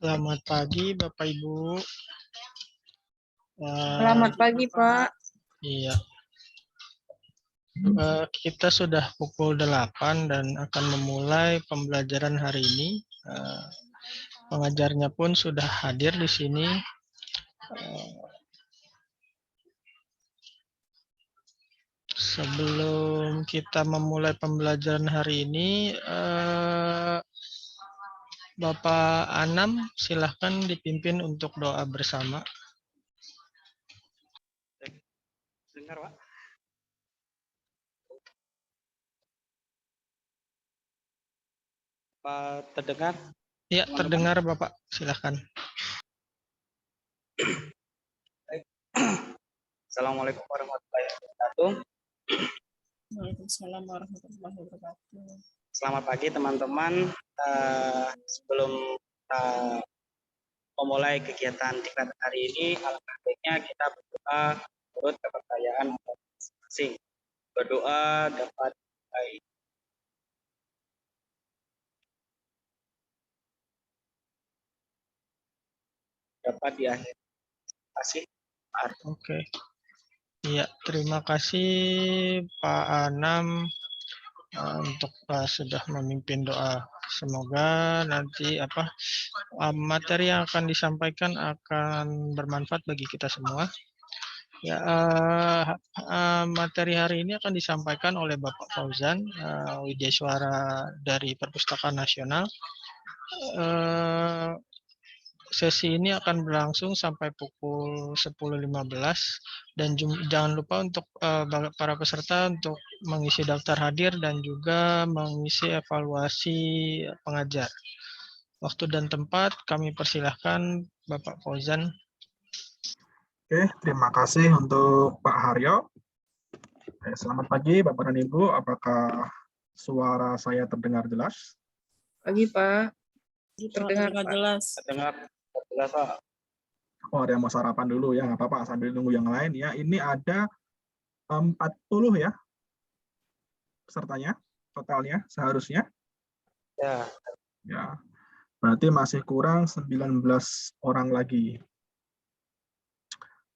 Selamat pagi Bapak Ibu. Selamat pagi, Pak. Iya. Kita sudah pukul 8 dan akan memulai pembelajaran hari ini. Pengajarnya pun sudah hadir di sini. Sebelum kita memulai pembelajaran hari ini, Bapak Anam, silahkan dipimpin untuk doa bersama. Dengar, Pak? Pak, terdengar? Ya, terdengar Bapak, silahkan. Assalamualaikum warahmatullahi wabarakatuh. Waalaikumsalam warahmatullahi wabarakatuh. Selamat pagi teman-teman. Sebelum kita memulai kegiatan diklat hari ini, alangkah baiknya kita berdoa menurut kepercayaan masing-masing. Berdoa dapat baik. Dapat diakhiri. Terima kasih. Oke. Iya, terima kasih Pak Anam untuk sudah memimpin doa. Semoga nanti materi yang akan disampaikan akan bermanfaat bagi kita semua. Ya, materi hari ini akan disampaikan oleh Bapak Fauzan Widyaswara dari Perpustakaan Nasional. Sesi ini akan berlangsung sampai pukul 10.15 dan jangan lupa untuk para peserta untuk mengisi daftar hadir dan juga mengisi evaluasi pengajar. Waktu dan tempat kami persilahkan Bapak Fauzan. Oke, terima kasih untuk Pak Haryo. Selamat pagi Bapak dan Ibu, apakah suara saya terdengar jelas? Pagi, Pak. Terdengar jelas. Terdengar jelas, Pak. Oh, ada yang mau sarapan dulu ya, nggak apa-apa, sambil nunggu yang lain ya. Ini ada 40 ya pesertanya, totalnya seharusnya. Ya. Ya, berarti masih kurang 19 orang lagi.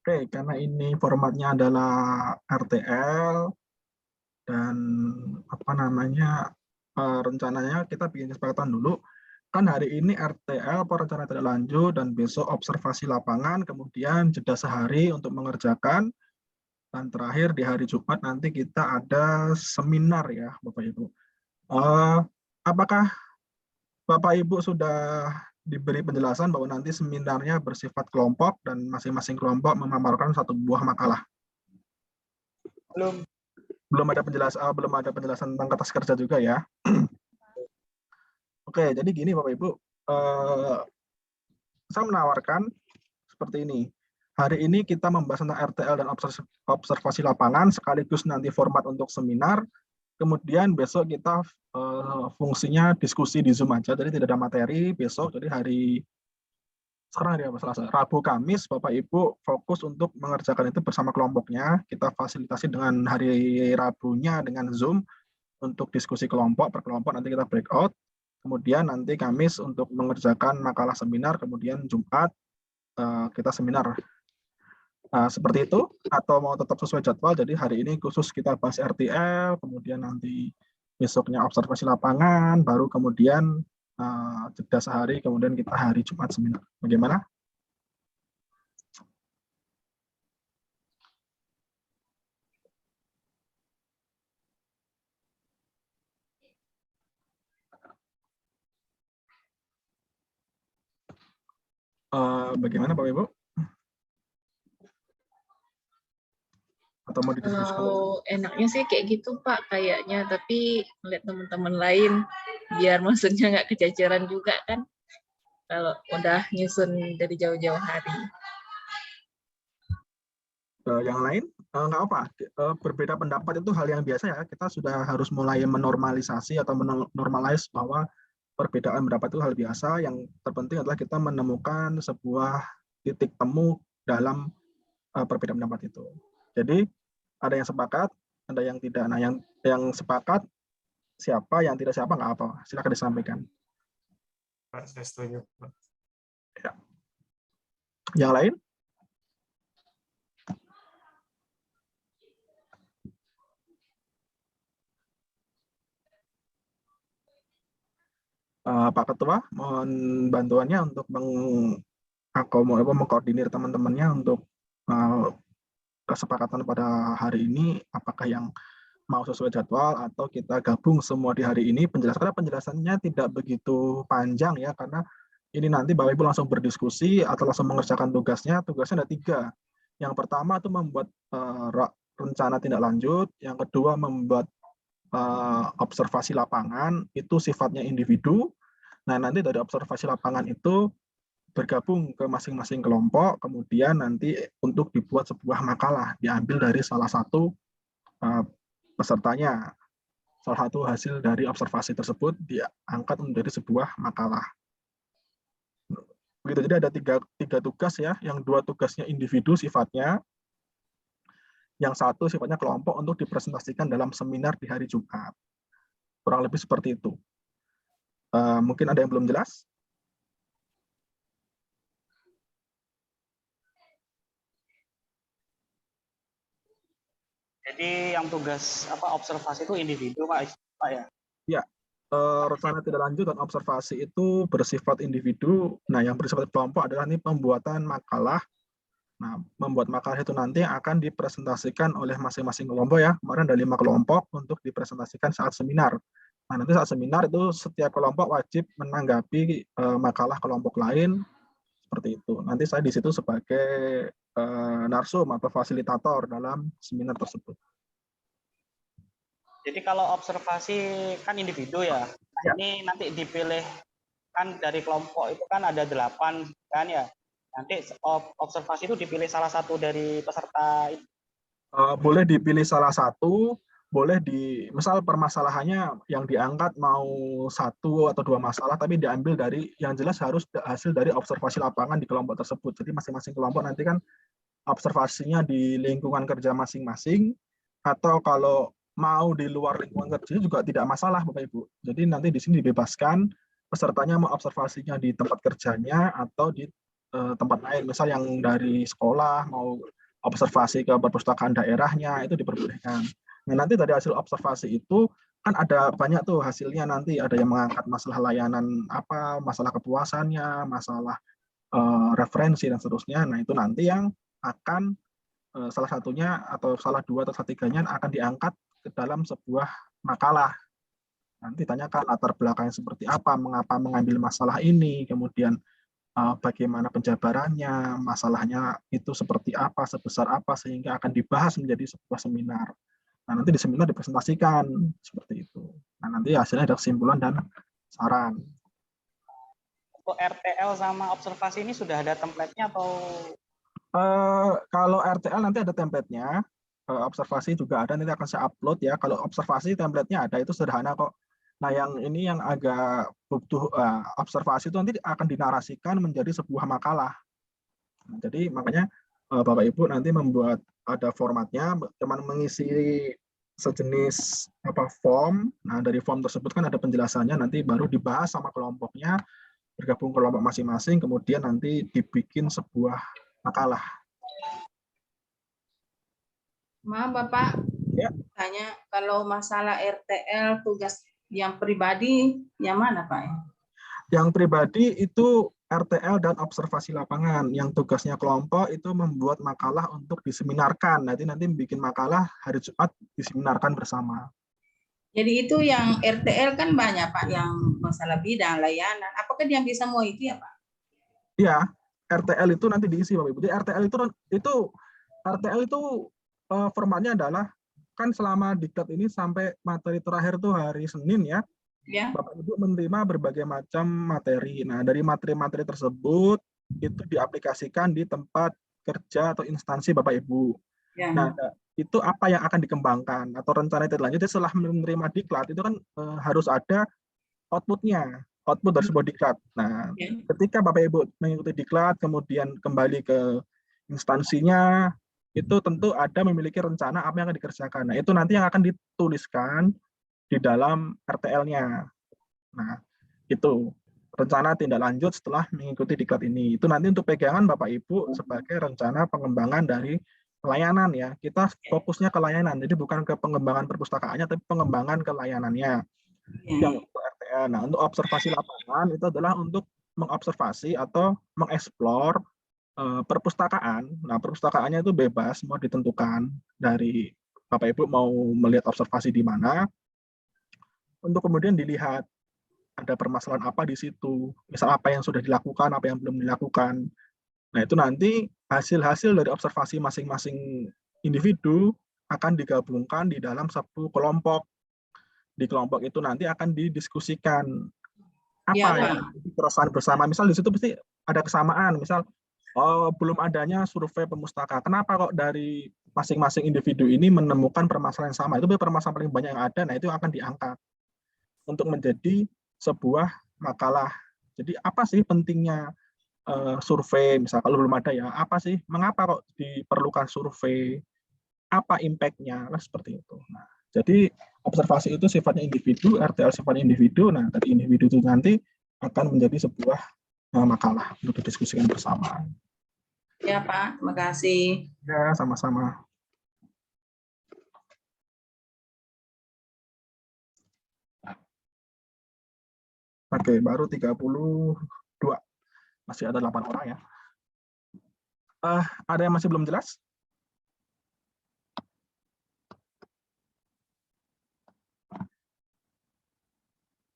Oke, karena ini formatnya adalah RTL dan rencananya kita bikin kesepakatan dulu. Kan hari ini RTL, perencanaan tidak lanjut, dan besok observasi lapangan, kemudian jeda sehari untuk mengerjakan, dan terakhir di hari Jumat nanti kita ada seminar ya Bapak Ibu. Apakah Bapak Ibu sudah diberi penjelasan bahwa nanti seminarnya bersifat kelompok dan masing-masing kelompok memaparkan satu buah makalah? Belum ada penjelasan tentang kertas kerja juga ya. Oke, jadi gini Bapak Ibu, saya menawarkan seperti ini. Hari ini kita membahas tentang RTL dan observasi lapangan, sekaligus nanti format untuk seminar. Kemudian besok kita fungsinya diskusi di Zoom aja, jadi tidak ada materi besok. Jadi sekarang hari apa, Selasa, Rabu, Kamis, Bapak Ibu fokus untuk mengerjakan itu bersama kelompoknya. Kita fasilitasi dengan hari Rabunya dengan Zoom untuk diskusi kelompok, per kelompok nanti kita breakout. Kemudian nanti Kamis untuk mengerjakan makalah seminar, kemudian Jumat kita seminar. Seperti itu, atau mau tetap sesuai jadwal, jadi hari ini khusus kita bahas RTL, kemudian nanti besoknya observasi lapangan, baru kemudian jeda sehari, kemudian kita hari Jumat seminar. Bagaimana? Bagaimana Bapak Ibu? Atau mau didiskusikan? Enaknya sih kayak gitu Pak kayaknya, tapi melihat teman-teman lain biar maksudnya nggak kececeran juga kan kalau udah nyusun dari jauh-jauh hari. Yang lain nggak apa, berbeda pendapat itu hal yang biasa ya. Kita sudah harus mulai menormalisasi atau menormalize bahwa perbedaan pendapat itu hal biasa. Yang terpenting adalah kita menemukan sebuah titik temu dalam perbedaan pendapat itu. Jadi ada yang sepakat, ada yang tidak. Nah, yang sepakat siapa, yang tidak siapa nggak apa. Silakan disampaikan. Pak, saya setuju, Pak. Ya. Yang lain? Pak Ketua, mohon bantuannya untuk mengkoordinir teman-temannya untuk kesepakatan pada hari ini, apakah yang mau sesuai jadwal atau kita gabung semua di hari ini. Penjelasannya tidak begitu panjang ya, karena ini nanti Bapak Ibu langsung berdiskusi atau langsung mengerjakan tugasnya. Tugasnya ada 3. Yang pertama itu membuat rencana tindak lanjut, yang kedua membuat observasi lapangan, itu sifatnya individu. Nah, nanti dari observasi lapangan itu bergabung ke masing-masing kelompok, kemudian nanti untuk dibuat sebuah makalah, diambil dari salah satu pesertanya. Salah satu hasil dari observasi tersebut diangkat menjadi sebuah makalah. Begitu, jadi ada tiga tugas ya, yang 2 tugasnya individu sifatnya, yang 1 sifatnya kelompok untuk dipresentasikan dalam seminar di hari Jumat. Kurang lebih seperti itu. Mungkin ada yang belum jelas? Jadi yang tugas observasi itu individu Pak ya? Ya, rencana tindak lanjut dan observasi itu bersifat individu. Nah, yang bersifat kelompok adalah ini pembuatan makalah. Nah, membuat makalah itu nanti akan dipresentasikan oleh masing-masing kelompok ya. Kemarin ada 5 kelompok untuk dipresentasikan saat seminar. Nah, nanti saat seminar itu setiap kelompok wajib menanggapi makalah kelompok lain, seperti itu. Nanti saya di situ sebagai narsum atau fasilitator dalam seminar tersebut. Jadi kalau observasi kan individu ya. Ya. Ini nanti dipilih kan dari kelompok itu kan ada 8 kan ya. Nanti observasi itu dipilih salah satu dari peserta itu. Boleh dipilih salah satu, boleh misal permasalahannya yang diangkat mau 1 atau 2 masalah, tapi diambil dari yang jelas harus hasil dari observasi lapangan di kelompok tersebut. Jadi masing-masing kelompok nanti kan observasinya di lingkungan kerja masing-masing, atau kalau mau di luar lingkungan kerja juga tidak masalah Bapak Ibu. Jadi nanti di sini dibebaskan pesertanya mau observasinya di tempat kerjanya atau di tempat lain. Misal yang dari sekolah mau observasi ke perpustakaan daerahnya itu diperbolehkan. Nah, nanti dari hasil observasi itu kan ada banyak tuh hasilnya, nanti ada yang mengangkat masalah layanan apa, masalah kepuasannya, masalah referensi dan seterusnya. Nah, itu nanti yang akan salah satunya atau salah 2 atau 3-nya akan diangkat ke dalam sebuah makalah. Nanti tanyakan latar belakangnya seperti apa, mengapa mengambil masalah ini, kemudian bagaimana penjabarannya, masalahnya itu seperti apa, sebesar apa, sehingga akan dibahas menjadi sebuah seminar. Nah, nanti di seminar dipresentasikan seperti itu. Nah, nanti hasilnya ada kesimpulan dan saran. Untuk RTL sama observasi ini sudah ada template-nya atau? Kalau RTL nanti ada template-nya, observasi juga ada, nanti akan saya upload ya. Kalau observasi template-nya ada, itu sederhana kok. Nah, yang ini yang agak butuh observasi itu nanti akan dinarasikan menjadi sebuah makalah. Nah, jadi makanya Bapak Ibu nanti membuat ada formatnya, teman mengisi sejenis form. Nah, dari form tersebut kan ada penjelasannya, nanti baru dibahas sama kelompoknya, bergabung kelompok masing-masing, kemudian nanti dibikin sebuah makalah. Maaf Bapak, Ya. tanya kalau masalah RTL tugas yang pribadi yang mana Pak? Yang pribadi itu RTL dan observasi lapangan. Yang tugasnya kelompok itu membuat makalah untuk diseminarkan. Nanti bikin makalah hari Jumat diseminarkan bersama. Jadi itu yang RTL kan banyak Pak, yang masalah bidang layanan. Apakah dia bisa mau itu ya Pak? Iya, RTL itu nanti diisi Bapak Ibu. Jadi RTL itu formatnya adalah kan selama diklat ini sampai materi terakhir tuh hari Senin ya. Ya. Bapak Ibu menerima berbagai macam materi. Nah, dari materi-materi tersebut itu diaplikasikan di tempat kerja atau instansi Bapak Ibu. Ya. Nah, itu apa yang akan dikembangkan atau rencana tindak lanjut setelah menerima diklat itu kan harus ada outputnya, output dari sebuah diklat. Nah, Ya. ketika Bapak Ibu mengikuti diklat, kemudian kembali ke instansinya, itu tentu ada memiliki rencana apa yang akan dikerjakan. Nah, itu nanti yang akan dituliskan di dalam RTL-nya. Nah, itu rencana tindak lanjut setelah mengikuti diklat ini. Itu nanti untuk pegangan Bapak Ibu sebagai rencana pengembangan dari pelayanan ya. Kita fokusnya ke layanan, jadi bukan ke pengembangan perpustakaannya, tapi pengembangan ke layanannya. Yang untuk RTL. Nah, untuk observasi lapangan itu adalah untuk mengobservasi atau mengeksplor perpustakaan. Nah, perpustakaannya itu bebas, mau ditentukan dari Bapak Ibu mau melihat observasi di mana, untuk kemudian dilihat ada permasalahan apa di situ, misal apa yang sudah dilakukan, apa yang belum dilakukan. Nah, itu nanti hasil-hasil dari observasi masing-masing individu akan digabungkan di dalam satu kelompok. Di kelompok itu nanti akan didiskusikan apa yang keresahan bersama. Misal di situ pasti ada kesamaan, misal belum adanya survei pemustaka. Kenapa kok dari masing-masing individu ini menemukan permasalahan yang sama? Itu permasalahan paling banyak yang ada, nah itu akan diangkat untuk menjadi sebuah makalah. Jadi apa sih pentingnya survei, misal kalau belum ada ya, apa sih, mengapa kok diperlukan survei, apa impact-nya, nah, seperti itu. Nah, jadi observasi itu sifatnya individu, RTL sifatnya individu, nah dari individu itu nanti akan menjadi sebuah makalah untuk didiskusikan bersama. Ya Pak, terima kasih. Ya, sama-sama. Oke, baru 32. Masih ada 8 orang ya. Ada yang masih belum jelas?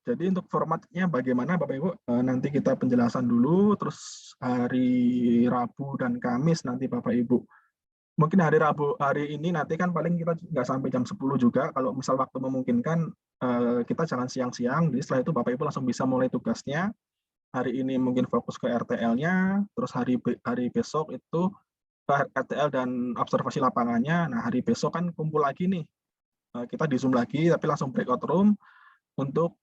Jadi untuk formatnya bagaimana Bapak Ibu, nanti kita penjelasan dulu, terus hari Rabu dan Kamis nanti Bapak Ibu. Mungkin hari Rabu, hari ini nanti kan paling kita nggak sampai jam 10 juga, kalau misal waktu memungkinkan, kita jangan siang-siang, jadi setelah itu Bapak Ibu langsung bisa mulai tugasnya. Hari ini mungkin fokus ke RTL-nya, terus hari besok itu RTL dan observasi lapangannya. Nah, hari besok kan kumpul lagi nih, kita di Zoom lagi, tapi langsung breakout room untuk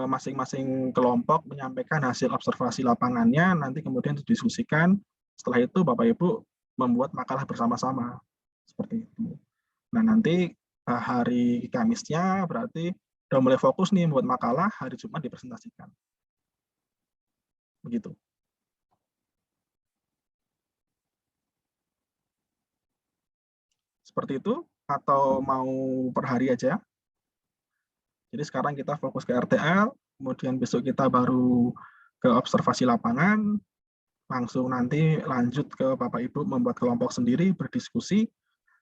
masing-masing kelompok menyampaikan hasil observasi lapangannya, nanti kemudian didiskusikan. Setelah itu Bapak Ibu membuat makalah bersama-sama. Seperti itu. Nah, nanti hari Kamisnya berarti udah mulai fokus nih membuat makalah, hari Jumat dipresentasikan. Begitu. Seperti itu, atau mau per hari aja? Jadi sekarang kita fokus ke RTL, kemudian besok kita baru ke observasi lapangan, langsung nanti lanjut ke Bapak Ibu membuat kelompok sendiri, berdiskusi.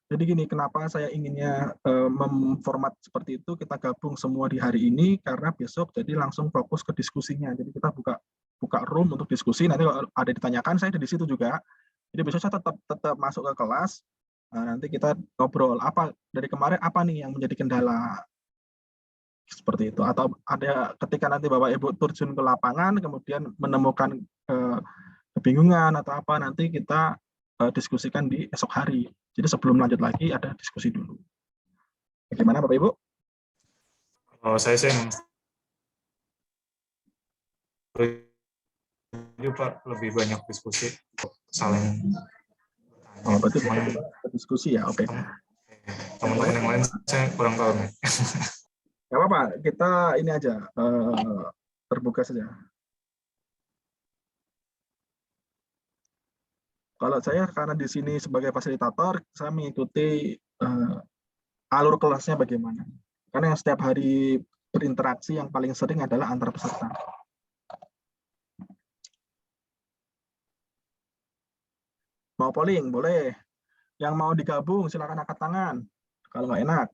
Jadi gini, kenapa saya inginnya memformat seperti itu, kita gabung semua di hari ini, karena besok jadi langsung fokus ke diskusinya. Jadi kita buka room untuk diskusi, nanti kalau ada ditanyakan, saya di situ juga. Jadi besok saya tetap masuk ke kelas, nanti kita ngobrol, apa dari kemarin apa nih yang menjadi kendala, seperti itu. Atau ada ketika nanti Bapak Ibu terjun ke lapangan, kemudian menemukan kebingungan atau apa, nanti kita diskusikan di esok hari. Jadi sebelum lanjut lagi ada diskusi dulu. Bagaimana Bapak Ibu? Kalau saya sih Pak lebih banyak diskusi, saling berarti diskusi ya, oke. Teman-teman yang lain saya kurang tahu nih. Gak apa-apa, kita ini aja terbuka saja. Kalau saya karena di sini sebagai fasilitator, saya mengikuti alur kelasnya bagaimana. Karena yang setiap hari berinteraksi yang paling sering adalah antar peserta. Mau polling, boleh. Yang mau digabung, silakan angkat tangan. Kalau nggak enak,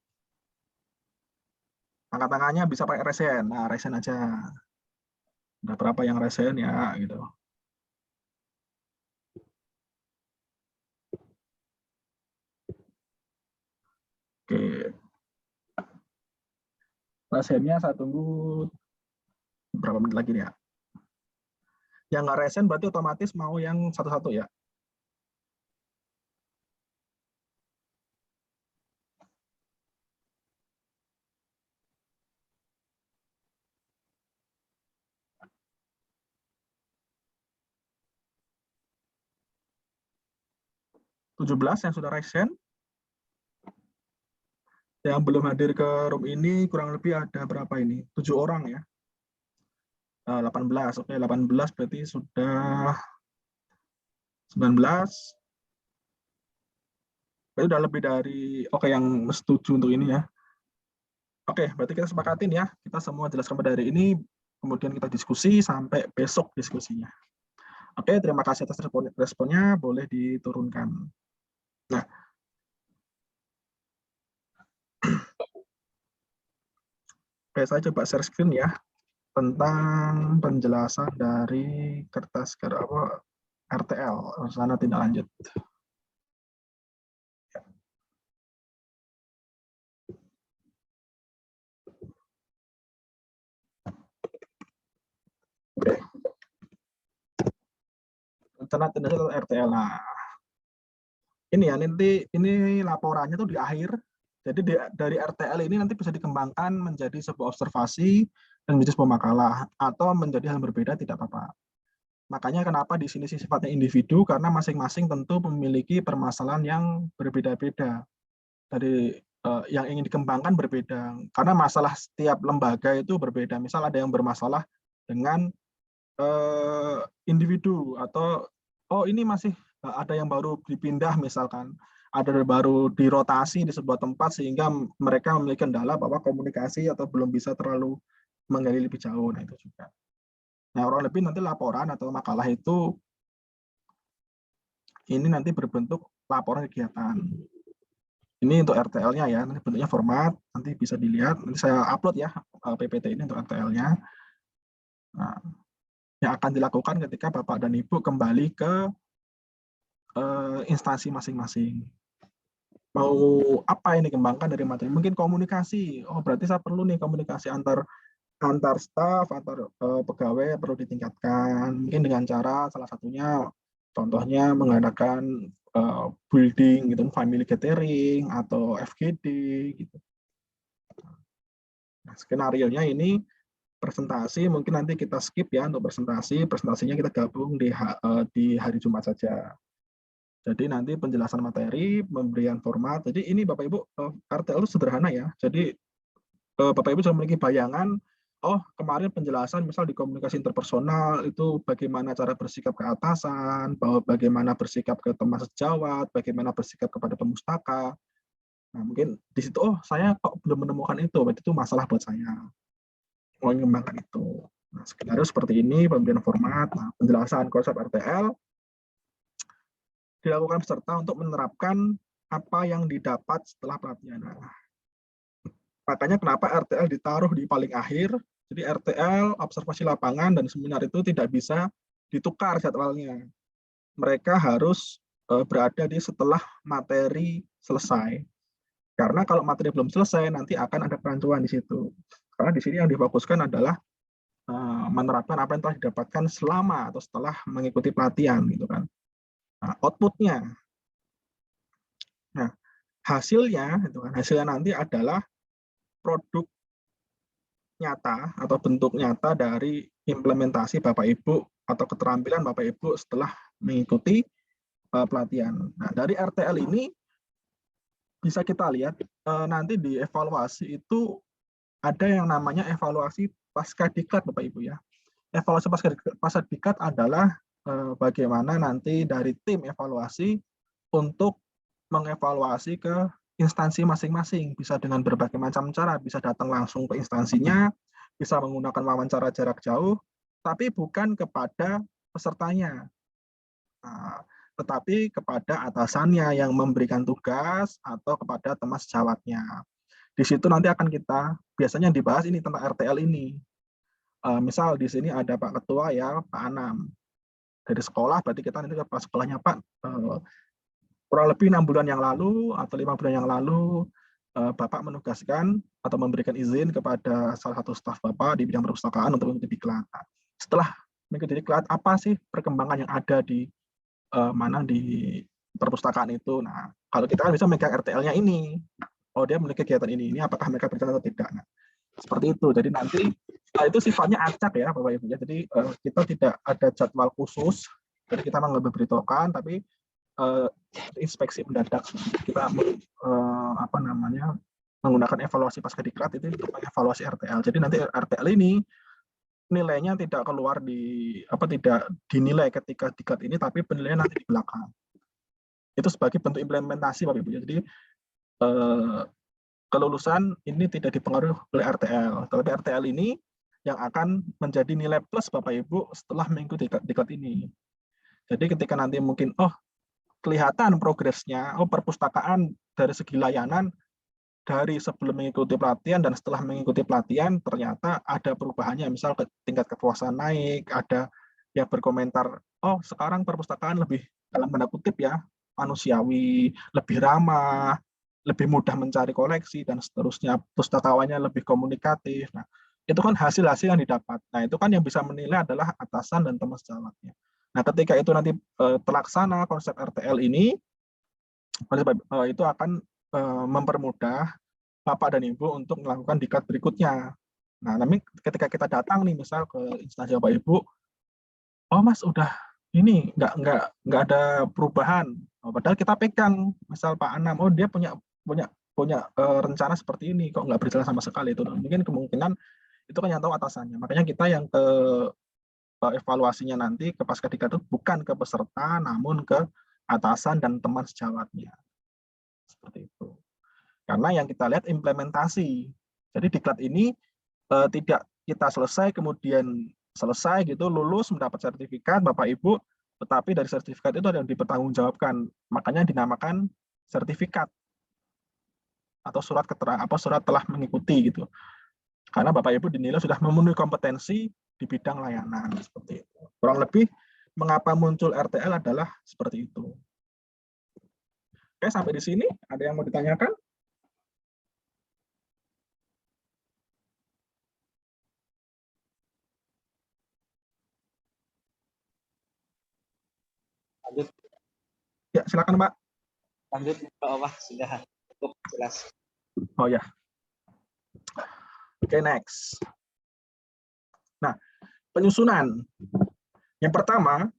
angkat tangannya bisa pakai resen. Nah, resen aja. Ada berapa yang resen ya, gitu. Resennya saya tunggu berapa menit lagi nih ya. Yang nggak resen berarti otomatis mau yang satu-satu ya. -17 yang sudah resen. Yang belum hadir ke room ini kurang lebih ada berapa ini? 7 orang ya. 18. Oke, 18 berarti sudah 19. Berarti udah lebih dari yang setuju untuk ini ya. Oke, berarti kita sepakatin ya. Kita semua jelaskan pada hari ini, kemudian kita diskusi sampai besok diskusinya. Oke, terima kasih atas responnya, boleh diturunkan. Nah, oke, saya coba share screen ya tentang penjelasan dari kertas RTL, rencana tindak lanjut. Oke. Rencana tindak lanjut RTL. Nah, ini ya, nanti ini laporannya tuh di akhir. Jadi dari RTL ini nanti bisa dikembangkan menjadi sebuah observasi dan menjadi sebuah makalah, atau menjadi hal berbeda tidak apa-apa. Makanya kenapa di sini sifatnya individu, karena masing-masing tentu memiliki permasalahan yang berbeda-beda. Dari yang ingin dikembangkan berbeda, karena masalah setiap lembaga itu berbeda. Misal ada yang bermasalah dengan individu, atau ini masih ada yang baru dipindah misalkan, ada yang baru dirotasi di sebuah tempat sehingga mereka memiliki kendala bahwa komunikasi atau belum bisa terlalu menggali lebih jauh. Nah, itu juga. Nah, kurang lebih nanti laporan atau makalah itu ini nanti berbentuk laporan kegiatan. Ini untuk RTL-nya ya, nanti bentuknya format, nanti bisa dilihat, nanti saya upload ya PPT ini untuk RTL-nya. Nah, yang akan dilakukan ketika Bapak dan Ibu kembali ke instansi masing-masing. Mau apa ini kembangkan dari materi? Mungkin komunikasi. Oh, berarti saya perlu nih komunikasi antar staf, antar pegawai perlu ditingkatkan. Mungkin dengan cara salah satunya, contohnya mengadakan building gitu, family gathering atau FGD gitu. Nah, skenario-nya ini presentasi, mungkin nanti kita skip ya untuk presentasinya kita gabung di hari Jumat saja. Jadi nanti penjelasan materi, pemberian format. Jadi ini Bapak Ibu, RTL itu sederhana ya. Jadi Bapak Ibu sudah memiliki bayangan, oh kemarin penjelasan misal di komunikasi interpersonal itu bagaimana cara bersikap ke atasan, bahwa bagaimana bersikap ke teman sejawat, bagaimana bersikap kepada pemustaka. Nah mungkin di situ, oh saya kok belum menemukan itu, berarti itu masalah buat saya. Mau mengembangkan itu. Nah, skenario seperti ini, pemberian format, nah, penjelasan konsep RTL, dilakukan peserta untuk menerapkan apa yang didapat setelah pelatihan. Nah, makanya kenapa RTL ditaruh di paling akhir. Jadi RTL, observasi lapangan, dan seminar itu tidak bisa ditukar jadwalnya. Mereka harus berada di setelah materi selesai. Karena kalau materi belum selesai, nanti akan ada perancuan di situ. Karena di sini yang difokuskan adalah menerapkan apa yang telah didapatkan selama atau setelah mengikuti pelatihan, gitu kan. Nah, outputnya. Nah, hasilnya nanti adalah produk nyata atau bentuk nyata dari implementasi Bapak Ibu atau keterampilan Bapak Ibu setelah mengikuti pelatihan. Nah, dari RTL ini bisa kita lihat nanti di evaluasi itu ada yang namanya evaluasi pasca diklat Bapak Ibu ya. Evaluasi pasca diklat adalah bagaimana nanti dari tim evaluasi untuk mengevaluasi ke instansi masing-masing, bisa dengan berbagai macam cara, bisa datang langsung ke instansinya, bisa menggunakan wawancara jarak jauh, tapi bukan kepada pesertanya, tetapi kepada atasannya yang memberikan tugas atau kepada teman sejawatnya. Di situ nanti akan kita biasanya dibahas ini tentang RTL ini. Misal di sini ada Pak Ketua ya, Pak Anam. Dari sekolah, berarti kita nanti ke sekolahnya Pak, kurang lebih 6 bulan yang lalu atau 5 bulan yang lalu, Bapak menugaskan atau memberikan izin kepada salah satu staf Bapak di bidang perpustakaan untuk mengikuti diklat. Nah, setelah mengikuti diklat, apa sih perkembangan yang ada di mana di perpustakaan itu? Nah, kalau kita kan bisa megang RTL-nya ini, oh dia memiliki kegiatan ini apakah mereka berjalan atau tidak. Nah, seperti itu. Jadi nanti itu sifatnya acak ya Bapak Ibu ya. Jadi kita tidak ada jadwal khusus. Jadi kita memang lebih beritahukan, tapi inspeksi mendadak kita apa namanya menggunakan evaluasi pasca diklat itu untuk mengevaluasi RTL. Jadi nanti RTL ini nilainya tidak keluar tidak dinilai ketika diklat ini, tapi penilaian nanti di belakang. Itu sebagai bentuk implementasi Bapak Ibu. Jadi kelulusan ini tidak dipengaruhi oleh RTL, tapi RTL ini yang akan menjadi nilai plus Bapak Ibu setelah mengikuti diklat ini. Jadi ketika nanti mungkin kelihatan progresnya, perpustakaan dari segi layanan dari sebelum mengikuti pelatihan dan setelah mengikuti pelatihan ternyata ada perubahannya, misal tingkat kepuasan naik, ada yang berkomentar, sekarang perpustakaan lebih dalam tanda kutip ya manusiawi, lebih ramah, lebih mudah mencari koleksi dan seterusnya, pustakawannya lebih komunikatif. Nah, itu kan hasil-hasil yang didapat. Nah, itu kan yang bisa menilai adalah atasan dan teman sejawatnya. Nah, ketika itu nanti terlaksana konsep RTL ini, itu akan mempermudah Bapak dan Ibu untuk melakukan diklat berikutnya. Nah, tapi ketika kita datang nih, misal ke instansi Bapak Ibu, Mas udah ini nggak ada perubahan. Padahal kita pegang, misal Pak Anam, dia punya rencana seperti ini, kok nggak berjalan sama sekali itu. Mungkin kemungkinan itu kan yang tahu atasannya. Makanya kita yang ke evaluasinya nanti ke pasca diklat itu bukan ke peserta, namun ke atasan dan teman sejawatnya. Seperti itu. Karena yang kita lihat implementasi. Jadi diklat ini tidak kita selesai kemudian selesai gitu, lulus mendapat sertifikat Bapak Ibu, tetapi dari sertifikat itu ada yang dipertanggungjawabkan. Makanya dinamakan sertifikat atau surat keterangan surat telah mengikuti gitu. Karena Bapak Ibu dinilai sudah memenuhi kompetensi di bidang layanan seperti itu. Kurang lebih mengapa muncul RTL adalah seperti itu. Oke, sampai di sini ada yang mau ditanyakan? Lanjut. Ya, silakan Pak. Lanjut ke bawah sudah cukup jelas. Oh ya. Oke, next. Nah, penyusunan. Yang pertama,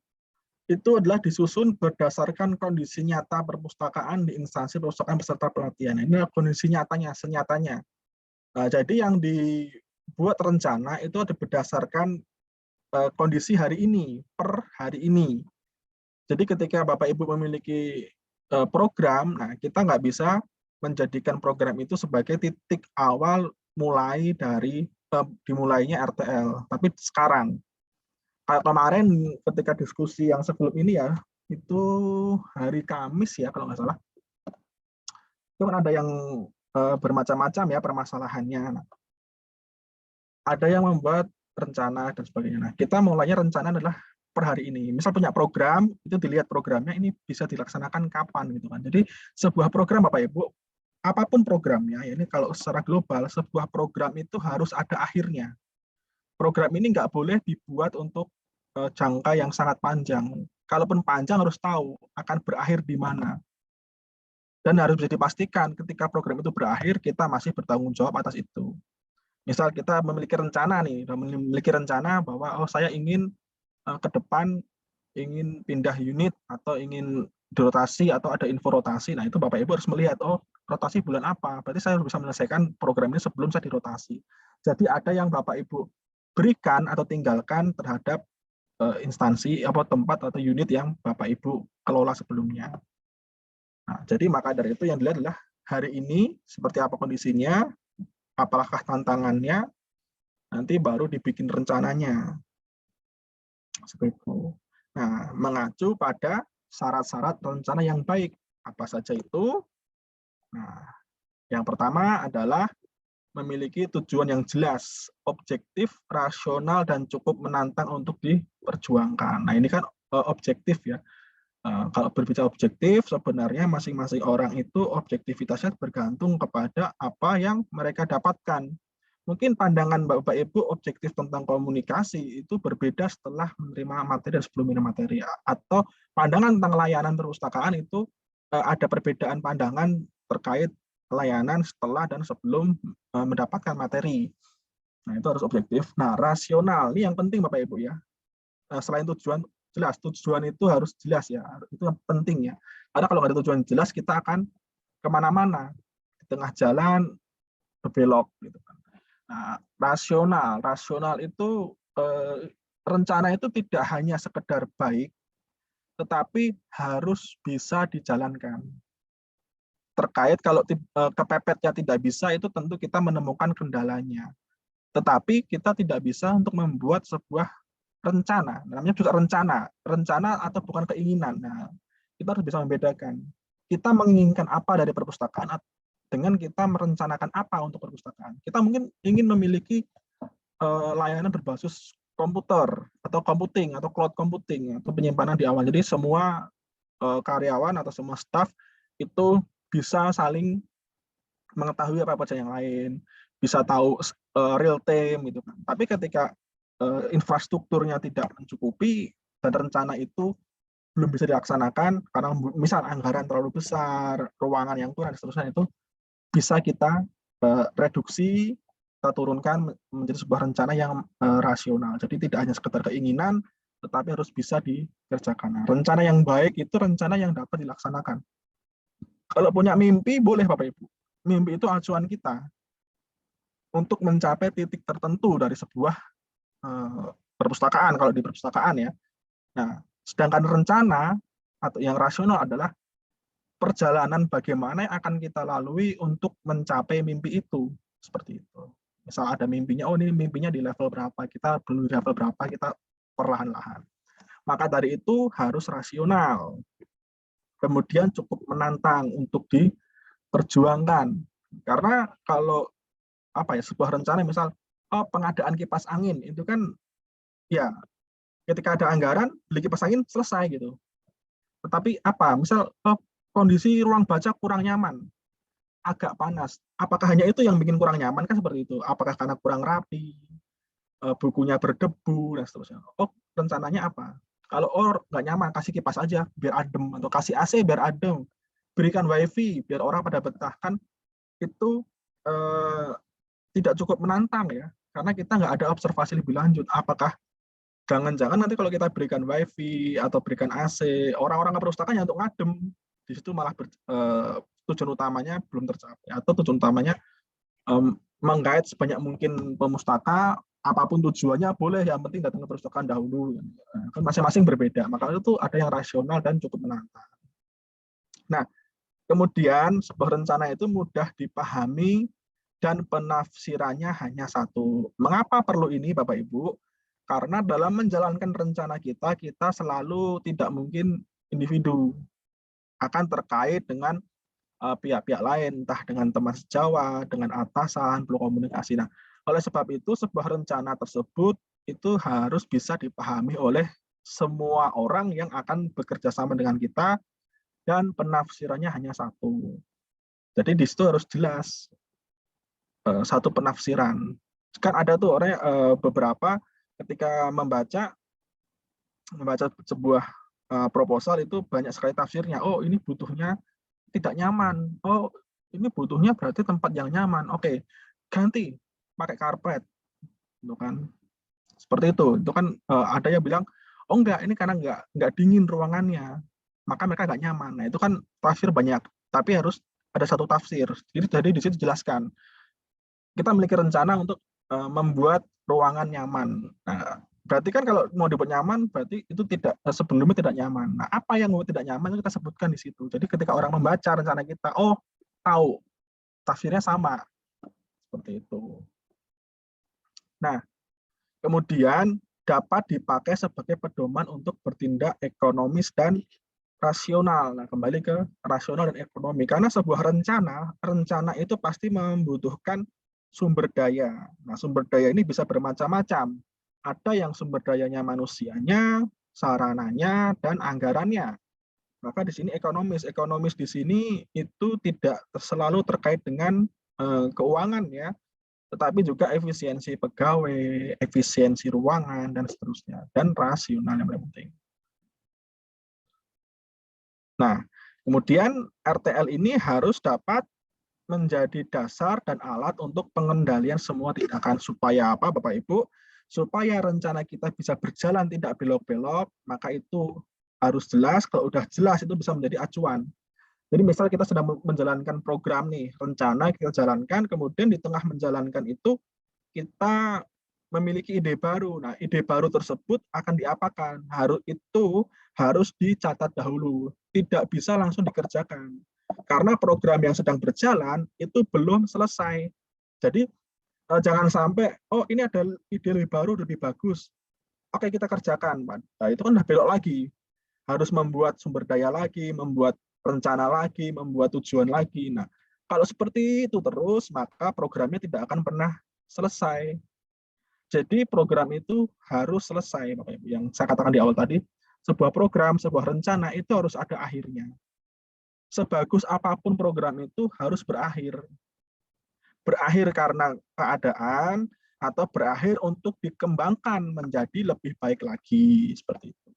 itu adalah disusun berdasarkan kondisi nyata perpustakaan di instansi perpustakaan peserta pelatihan. Ini kondisi nyatanya, senyatanya. Nah, jadi yang dibuat rencana itu ada berdasarkan kondisi hari ini, per hari ini. Jadi ketika Bapak Ibu memiliki program, nah kita nggak bisa menjadikan program itu sebagai titik awal mulai dari dimulainya RTL. Tapi sekarang, kayak kemarin ketika diskusi yang sebelum ini ya, itu hari Kamis ya kalau nggak salah, itu kan ada yang bermacam-macam ya permasalahannya. Nah, ada yang membuat rencana dan sebagainya. Nah, kita mulainya rencana adalah per hari ini. Misal punya program, itu dilihat programnya ini bisa dilaksanakan kapan gitu kan. Jadi sebuah program Bapak Ibu, apapun programnya, ya ini kalau secara global, sebuah program itu harus ada akhirnya. Program ini nggak boleh dibuat untuk jangka yang sangat panjang. Kalaupun panjang harus tahu akan berakhir di mana. Dan harus bisa dipastikan ketika program itu berakhir, kita masih bertanggung jawab atas itu. Misal kita memiliki rencana nih, bahwa saya ingin ke depan ingin pindah unit atau ingin dirotasi atau ada info rotasi. Nah, itu Bapak Ibu harus melihat, rotasi bulan apa? Berarti saya harus bisa menyelesaikan program ini sebelum saya dirotasi. Jadi ada yang Bapak Ibu berikan atau tinggalkan terhadap instansi atau tempat atau unit yang Bapak Ibu kelola sebelumnya. Nah, jadi maka dari itu yang dilihat adalah hari ini seperti apa kondisinya, apakah tantangannya, nanti baru dibikin rencananya. Seperti itu. Nah, mengacu pada syarat-syarat rencana yang baik. Apa saja itu? Nah, yang pertama adalah memiliki tujuan yang jelas, objektif, rasional, dan cukup menantang untuk diperjuangkan. Nah, ini kan objektif ya. Kalau berbicara objektif, sebenarnya masing-masing orang itu objektivitasnya bergantung kepada apa yang mereka dapatkan. Mungkin pandangan Bapak Ibu objektif tentang komunikasi itu berbeda setelah menerima materi dan sebelum menerima materi. Atau pandangan tentang layanan perpustakaan itu ada perbedaan pandangan terkait layanan setelah dan sebelum mendapatkan materi. Nah, itu harus objektif. Nah, rasional, ini yang penting Bapak Ibu ya. Selain tujuan, jelas tujuan itu harus jelas ya, itu yang penting ya. Karena kalau nggak ada tujuan jelas, kita akan kemana-mana, di tengah jalan berbelok gitu kan. Nah, rasional itu rencana itu tidak hanya sekedar baik, tetapi harus bisa dijalankan. Terkait kalau kepepetnya tidak bisa, itu tentu kita menemukan kendalanya. Tetapi kita tidak bisa untuk membuat sebuah rencana, namanya juga rencana atau bukan keinginan. Nah, kita harus bisa membedakan. Kita menginginkan apa dari perpustakaan dengan kita merencanakan apa untuk perpustakaan. Kita mungkin ingin memiliki layanan berbasis komputer atau computing atau cloud computing atau penyimpanan di awal. Jadi semua karyawan atau semua staff itu bisa saling mengetahui apa saja yang lain, bisa tahu real time gitu kan. Tapi ketika infrastrukturnya tidak mencukupi dan rencana itu belum bisa dilaksanakan karena misal anggaran terlalu besar, ruangan yang kurang, dan seterusnya, itu bisa kita reduksi, kita turunkan menjadi sebuah rencana yang rasional. Jadi tidak hanya sekedar keinginan, tetapi harus bisa dikerjakan. Nah, rencana yang baik itu rencana yang dapat dilaksanakan. Kalau punya mimpi, boleh Bapak Ibu. Mimpi itu acuan kita untuk mencapai titik tertentu dari sebuah perpustakaan, kalau di perpustakaan ya. Nah, sedangkan rencana atau yang rasional adalah perjalanan bagaimana yang akan kita lalui untuk mencapai mimpi itu, seperti itu. Misal ada mimpinya, oh ini mimpinya di level berapa, kita belum di level berapa, kita perlahan-lahan. Maka dari itu harus rasional. Kemudian cukup menantang untuk diperjuangkan. Karena kalau sebuah rencana misal pengadaan kipas angin itu kan ya ketika ada anggaran beli kipas angin selesai gitu. Tetapi misal kondisi ruang baca kurang nyaman, agak panas, apakah hanya itu yang bikin kurang nyaman kan seperti itu? Apakah karena kurang rapi, bukunya berdebu dan seterusnya? Rencananya apa? Kalau nggak nyaman, kasih kipas aja biar adem, atau kasih AC biar adem, berikan wifi biar orang pada betah. Kan itu tidak cukup menantang ya, karena kita nggak ada observasi lebih lanjut. Apakah jangan-jangan nanti kalau kita berikan wifi atau berikan AC, orang-orang ke perpustakaan untuk ngadem, di situ malah tujuan utamanya belum tercapai, atau tujuan utamanya menggait sebanyak mungkin pemustaka, apapun tujuannya boleh, yang penting datang ke perpustakaan dahulu. Kan masing-masing berbeda, maka itu ada yang rasional dan cukup menantang. Nah, kemudian sebuah rencana itu mudah dipahami dan penafsirannya hanya satu. Mengapa perlu ini Bapak Ibu? Karena dalam menjalankan rencana kita selalu tidak mungkin individu, akan terkait dengan pihak-pihak lain, entah dengan teman sejawat, dengan atasan, perlu komunikasi. Nah, oleh sebab itu sebuah rencana tersebut itu harus bisa dipahami oleh semua orang yang akan bekerja sama dengan kita, dan penafsirannya hanya satu. Jadi di situ harus jelas satu penafsiran. Kan ada tuh orang beberapa ketika membaca sebuah proposal itu banyak sekali tafsirnya. Oh, ini butuhnya tidak nyaman. Oh, ini butuhnya berarti tempat yang nyaman. Oke, ganti pakai karpet. Itu kan seperti itu. Itu kan ada yang bilang, oh enggak, ini karena enggak dingin ruangannya, maka mereka enggak nyaman. Nah, itu kan tafsir banyak, tapi harus ada satu tafsir. Jadi di situ jelaskan. Kita memiliki rencana untuk membuat ruangan nyaman. Nah, berarti kan kalau mau dibuat nyaman, berarti itu sebelumnya tidak nyaman. Nah, apa yang tidak nyaman kita sebutkan di situ. Jadi ketika orang membaca rencana kita, oh tahu, tafsirnya sama. Seperti itu. Nah, kemudian dapat dipakai sebagai pedoman untuk bertindak ekonomis dan rasional. Nah, kembali ke rasional dan ekonomi. Karena sebuah rencana itu pasti membutuhkan sumber daya. Nah, sumber daya ini bisa bermacam-macam. Ada yang sumber dayanya manusianya, sarananya, dan anggarannya. Maka di sini ekonomis. Ekonomis di sini itu tidak selalu terkait dengan keuangan ya, tetapi juga efisiensi pegawai, efisiensi ruangan, dan seterusnya. Dan rasional yang paling penting. Nah, kemudian RTL ini harus dapat menjadi dasar dan alat untuk pengendalian semua tindakan. Supaya apa, Bapak Ibu? Supaya rencana kita bisa berjalan tidak belok-belok, maka itu harus jelas. Kalau udah jelas, itu bisa menjadi acuan. Jadi misal kita sedang menjalankan program nih, rencana kita jalankan, kemudian di tengah menjalankan itu, kita memiliki ide baru. Nah, ide baru tersebut akan diapakan? Harus dicatat dahulu. Tidak bisa langsung dikerjakan. Karena program yang sedang berjalan itu belum selesai. Jadi jangan sampai, oh ini ada ide lebih baru, lebih bagus. Oke, kita kerjakan. Nah, itu kan udah belok lagi. Harus membuat sumber daya lagi, membuat rencana lagi, membuat tujuan lagi. Nah, kalau seperti itu terus, maka programnya tidak akan pernah selesai. Jadi program itu harus selesai, Bapak Ibu. Yang saya katakan di awal tadi, sebuah program, sebuah rencana itu harus ada akhirnya. Sebagus apapun program itu harus berakhir. Berakhir karena keadaan, atau berakhir untuk dikembangkan menjadi lebih baik lagi. Seperti itu.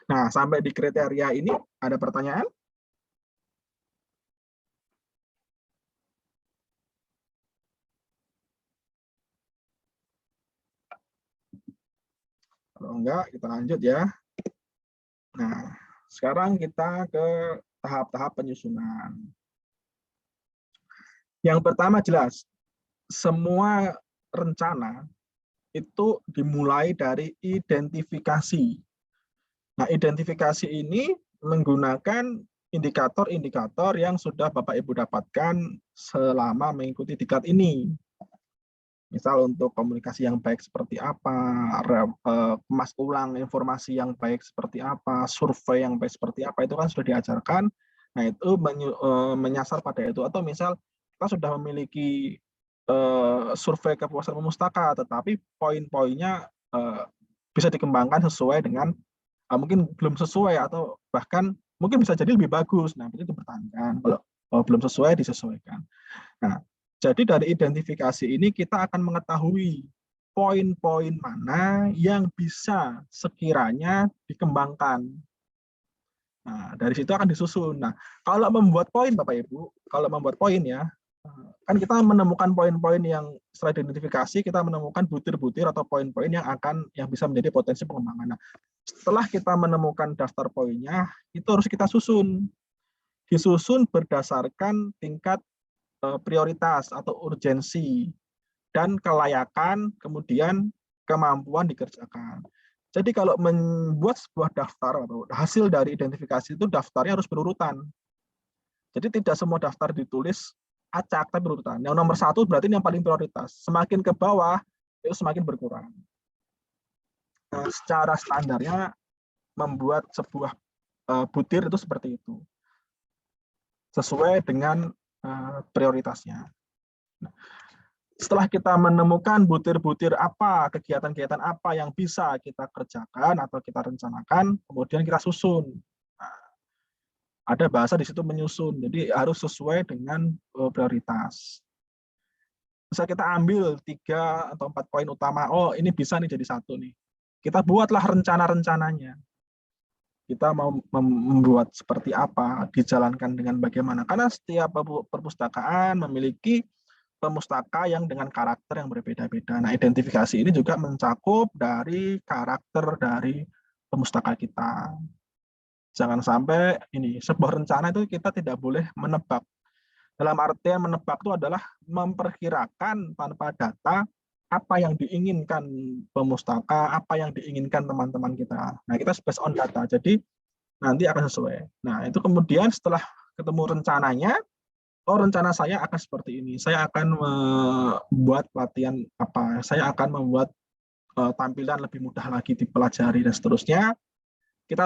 Nah, sampai di kriteria ini, ada pertanyaan? Kalau enggak, kita lanjut ya. Nah, sekarang kita ke tahap-tahap penyusunan. Yang pertama jelas, semua rencana itu dimulai dari identifikasi. Nah, identifikasi ini menggunakan indikator-indikator yang sudah Bapak Ibu dapatkan selama mengikuti diklat ini. Misal untuk komunikasi yang baik seperti apa, kemas ulang informasi yang baik seperti apa, survei yang baik seperti apa, itu kan sudah diajarkan. Nah, itu menyasar pada itu. Atau misal kita sudah memiliki survei kepuasan pemustaka, tetapi poin-poinnya bisa dikembangkan sesuai dengan, mungkin belum sesuai atau bahkan mungkin bisa jadi lebih bagus. Nah, itu dipertahankan. Kalau belum sesuai, disesuaikan. Nah, jadi dari identifikasi ini kita akan mengetahui poin-poin mana yang bisa sekiranya dikembangkan. Nah, dari situ akan disusun. Nah, kalau membuat poin, Bapak Ibu, kalau membuat poin ya, kan kita menemukan poin-poin yang setelah identifikasi, kita menemukan butir-butir atau poin-poin yang bisa menjadi potensi pengembangan. Nah, setelah kita menemukan daftar poinnya, itu harus kita susun. Disusun berdasarkan tingkat prioritas atau urgensi dan kelayakan, kemudian kemampuan dikerjakan. Jadi kalau membuat sebuah daftar atau hasil dari identifikasi itu daftarnya harus berurutan. Jadi tidak semua daftar ditulis acak tapi berurutan. Yang nomor 1 berarti yang paling prioritas. Semakin ke bawah itu semakin berkurang. Nah, secara standarnya membuat sebuah butir itu seperti itu. Sesuai dengan prioritasnya. Nah, setelah kita menemukan butir-butir apa, kegiatan-kegiatan apa yang bisa kita kerjakan atau kita rencanakan, kemudian kita susun. Nah, ada bahasa di situ menyusun, jadi harus sesuai dengan prioritas. Bisa kita ambil 3 atau 4 poin utama, oh ini bisa nih jadi 1 nih. Kita buatlah rencana-rencananya. Kita mau membuat seperti apa, dijalankan dengan bagaimana. Karena setiap perpustakaan memiliki pemustaka yang dengan karakter yang berbeda-beda. Nah, identifikasi ini juga mencakup dari karakter dari pemustaka kita. Jangan sampai ini, sebuah rencana itu kita tidak boleh menebak. Dalam artian menebak itu adalah memperkirakan tanpa data apa yang diinginkan pemustaka, apa yang diinginkan teman-teman kita. Nah, kita based on data, jadi nanti akan sesuai. Nah, itu kemudian setelah ketemu rencananya, oh rencana saya akan seperti ini, saya akan membuat pelatihan apa, saya akan membuat tampilan lebih mudah lagi dipelajari dan seterusnya. Kita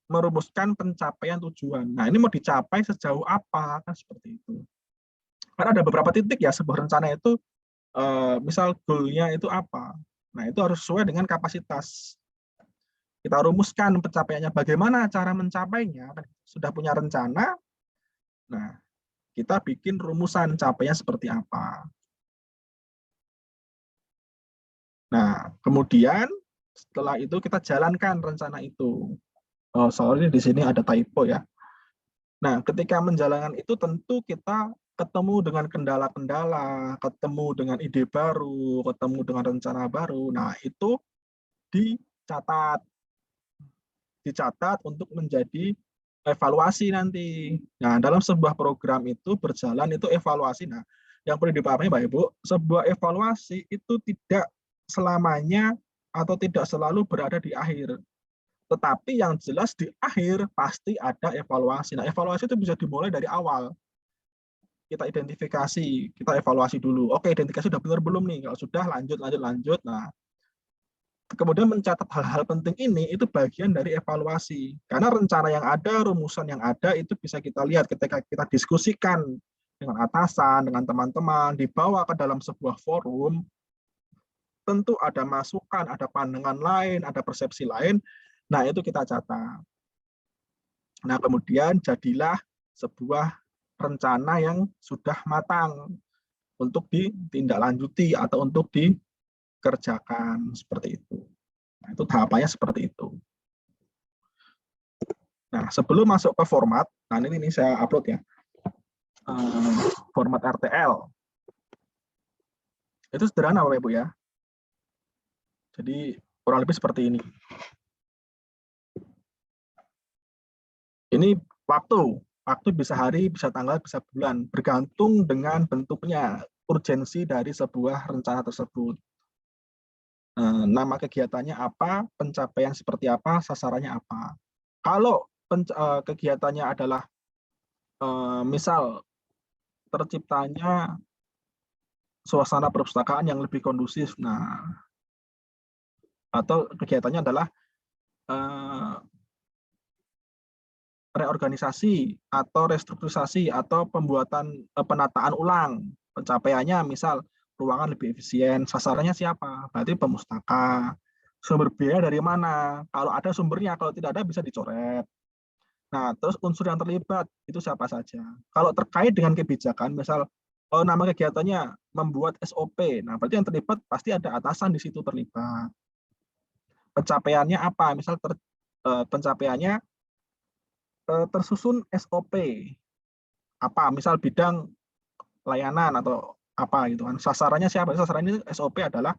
merumuskan pencapaian tujuan. Nah, ini mau dicapai sejauh apa, kan seperti itu. Karena ada beberapa titik ya sebuah rencana itu, misal goal-nya itu apa. Nah, itu harus sesuai dengan kapasitas. Kita rumuskan pencapaiannya, bagaimana cara mencapainya, sudah punya rencana, nah kita bikin rumusan capainya seperti apa. Nah, kemudian setelah itu kita jalankan rencana itu. Oh, soalnya di sini ada typo ya. Nah, ketika menjalankan itu tentu kita ketemu dengan kendala-kendala, ketemu dengan ide baru, ketemu dengan rencana baru. Nah, itu dicatat untuk menjadi evaluasi nanti. Nah, dalam sebuah program itu berjalan itu evaluasi. Nah, yang perlu dipahami Pak Ibu, sebuah evaluasi itu tidak selamanya atau tidak selalu berada di akhir. Tetapi yang jelas di akhir pasti ada evaluasi. Nah, evaluasi itu bisa dimulai dari awal. Kita identifikasi, kita evaluasi dulu. Oke, identifikasi sudah benar belum nih? Kalau sudah, lanjut. Nah, kemudian mencatat hal-hal penting ini itu bagian dari evaluasi. Karena rencana yang ada, rumusan yang ada itu bisa kita lihat ketika kita diskusikan dengan atasan, dengan teman-teman, dibawa ke dalam sebuah forum, tentu ada masukan, ada pandangan lain, ada persepsi lain. Nah, itu kita catat. Nah, kemudian jadilah sebuah rencana yang sudah matang untuk ditindaklanjuti atau untuk dikerjakan seperti itu. Nah, itu tahapannya seperti itu. Nah, sebelum masuk ke format, nah ini saya upload ya, format RTL. Itu sederhana Bapak Ibu ya. Jadi kurang lebih seperti ini. Ini waktu bisa hari, bisa tanggal, bisa bulan, bergantung dengan bentuknya, urgensi dari sebuah rencana tersebut. Nama kegiatannya apa, pencapaian seperti apa, sasarannya apa. Kalau kegiatannya adalah misal terciptanya suasana perpustakaan yang lebih kondusif, nah atau kegiatannya adalah reorganisasi atau restrukturisasi atau pembuatan penataan ulang, pencapaiannya misal ruangan lebih efisien, sasarannya siapa? Berarti pemustaka. Sumber biaya dari mana? Kalau ada sumbernya, kalau tidak ada bisa dicoret. Nah, terus unsur yang terlibat itu siapa saja. Kalau terkait dengan kebijakan, misal nama kegiatannya membuat SOP, nah berarti yang terlibat pasti ada atasan di situ terlibat. Pencapaiannya apa? Misal pencapaiannya tersusun SOP apa, misal bidang layanan atau apa gitu kan. Sasarannya siapa? Sasarannya SOP adalah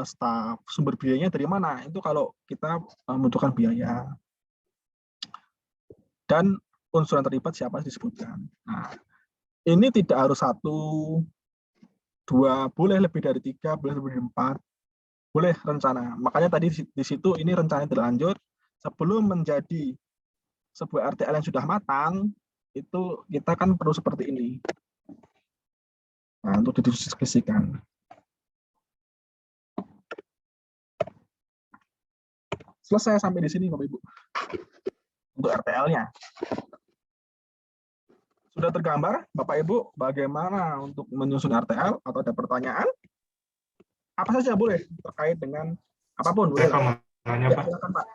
staf. Sumber biayanya dari mana? Itu kalau kita membutuhkan biaya. Dan unsur yang terlibat siapa disebutkan. Nah, ini tidak harus 1, 2, boleh lebih dari 3, boleh lebih dari 4, boleh rencana. Makanya tadi di situ ini rencana berlanjut sebelum menjadi sebuah RTL yang sudah matang, itu kita kan perlu seperti ini. Nah, untuk didiskusikan. Selesai sampai di sini, Bapak Ibu. Untuk RTL-nya. Sudah tergambar, Bapak Ibu, bagaimana untuk menyusun RTL atau ada pertanyaan? Apa saja boleh terkait dengan apapun. Boleh. Nanya, Pak. Silakan, Pak.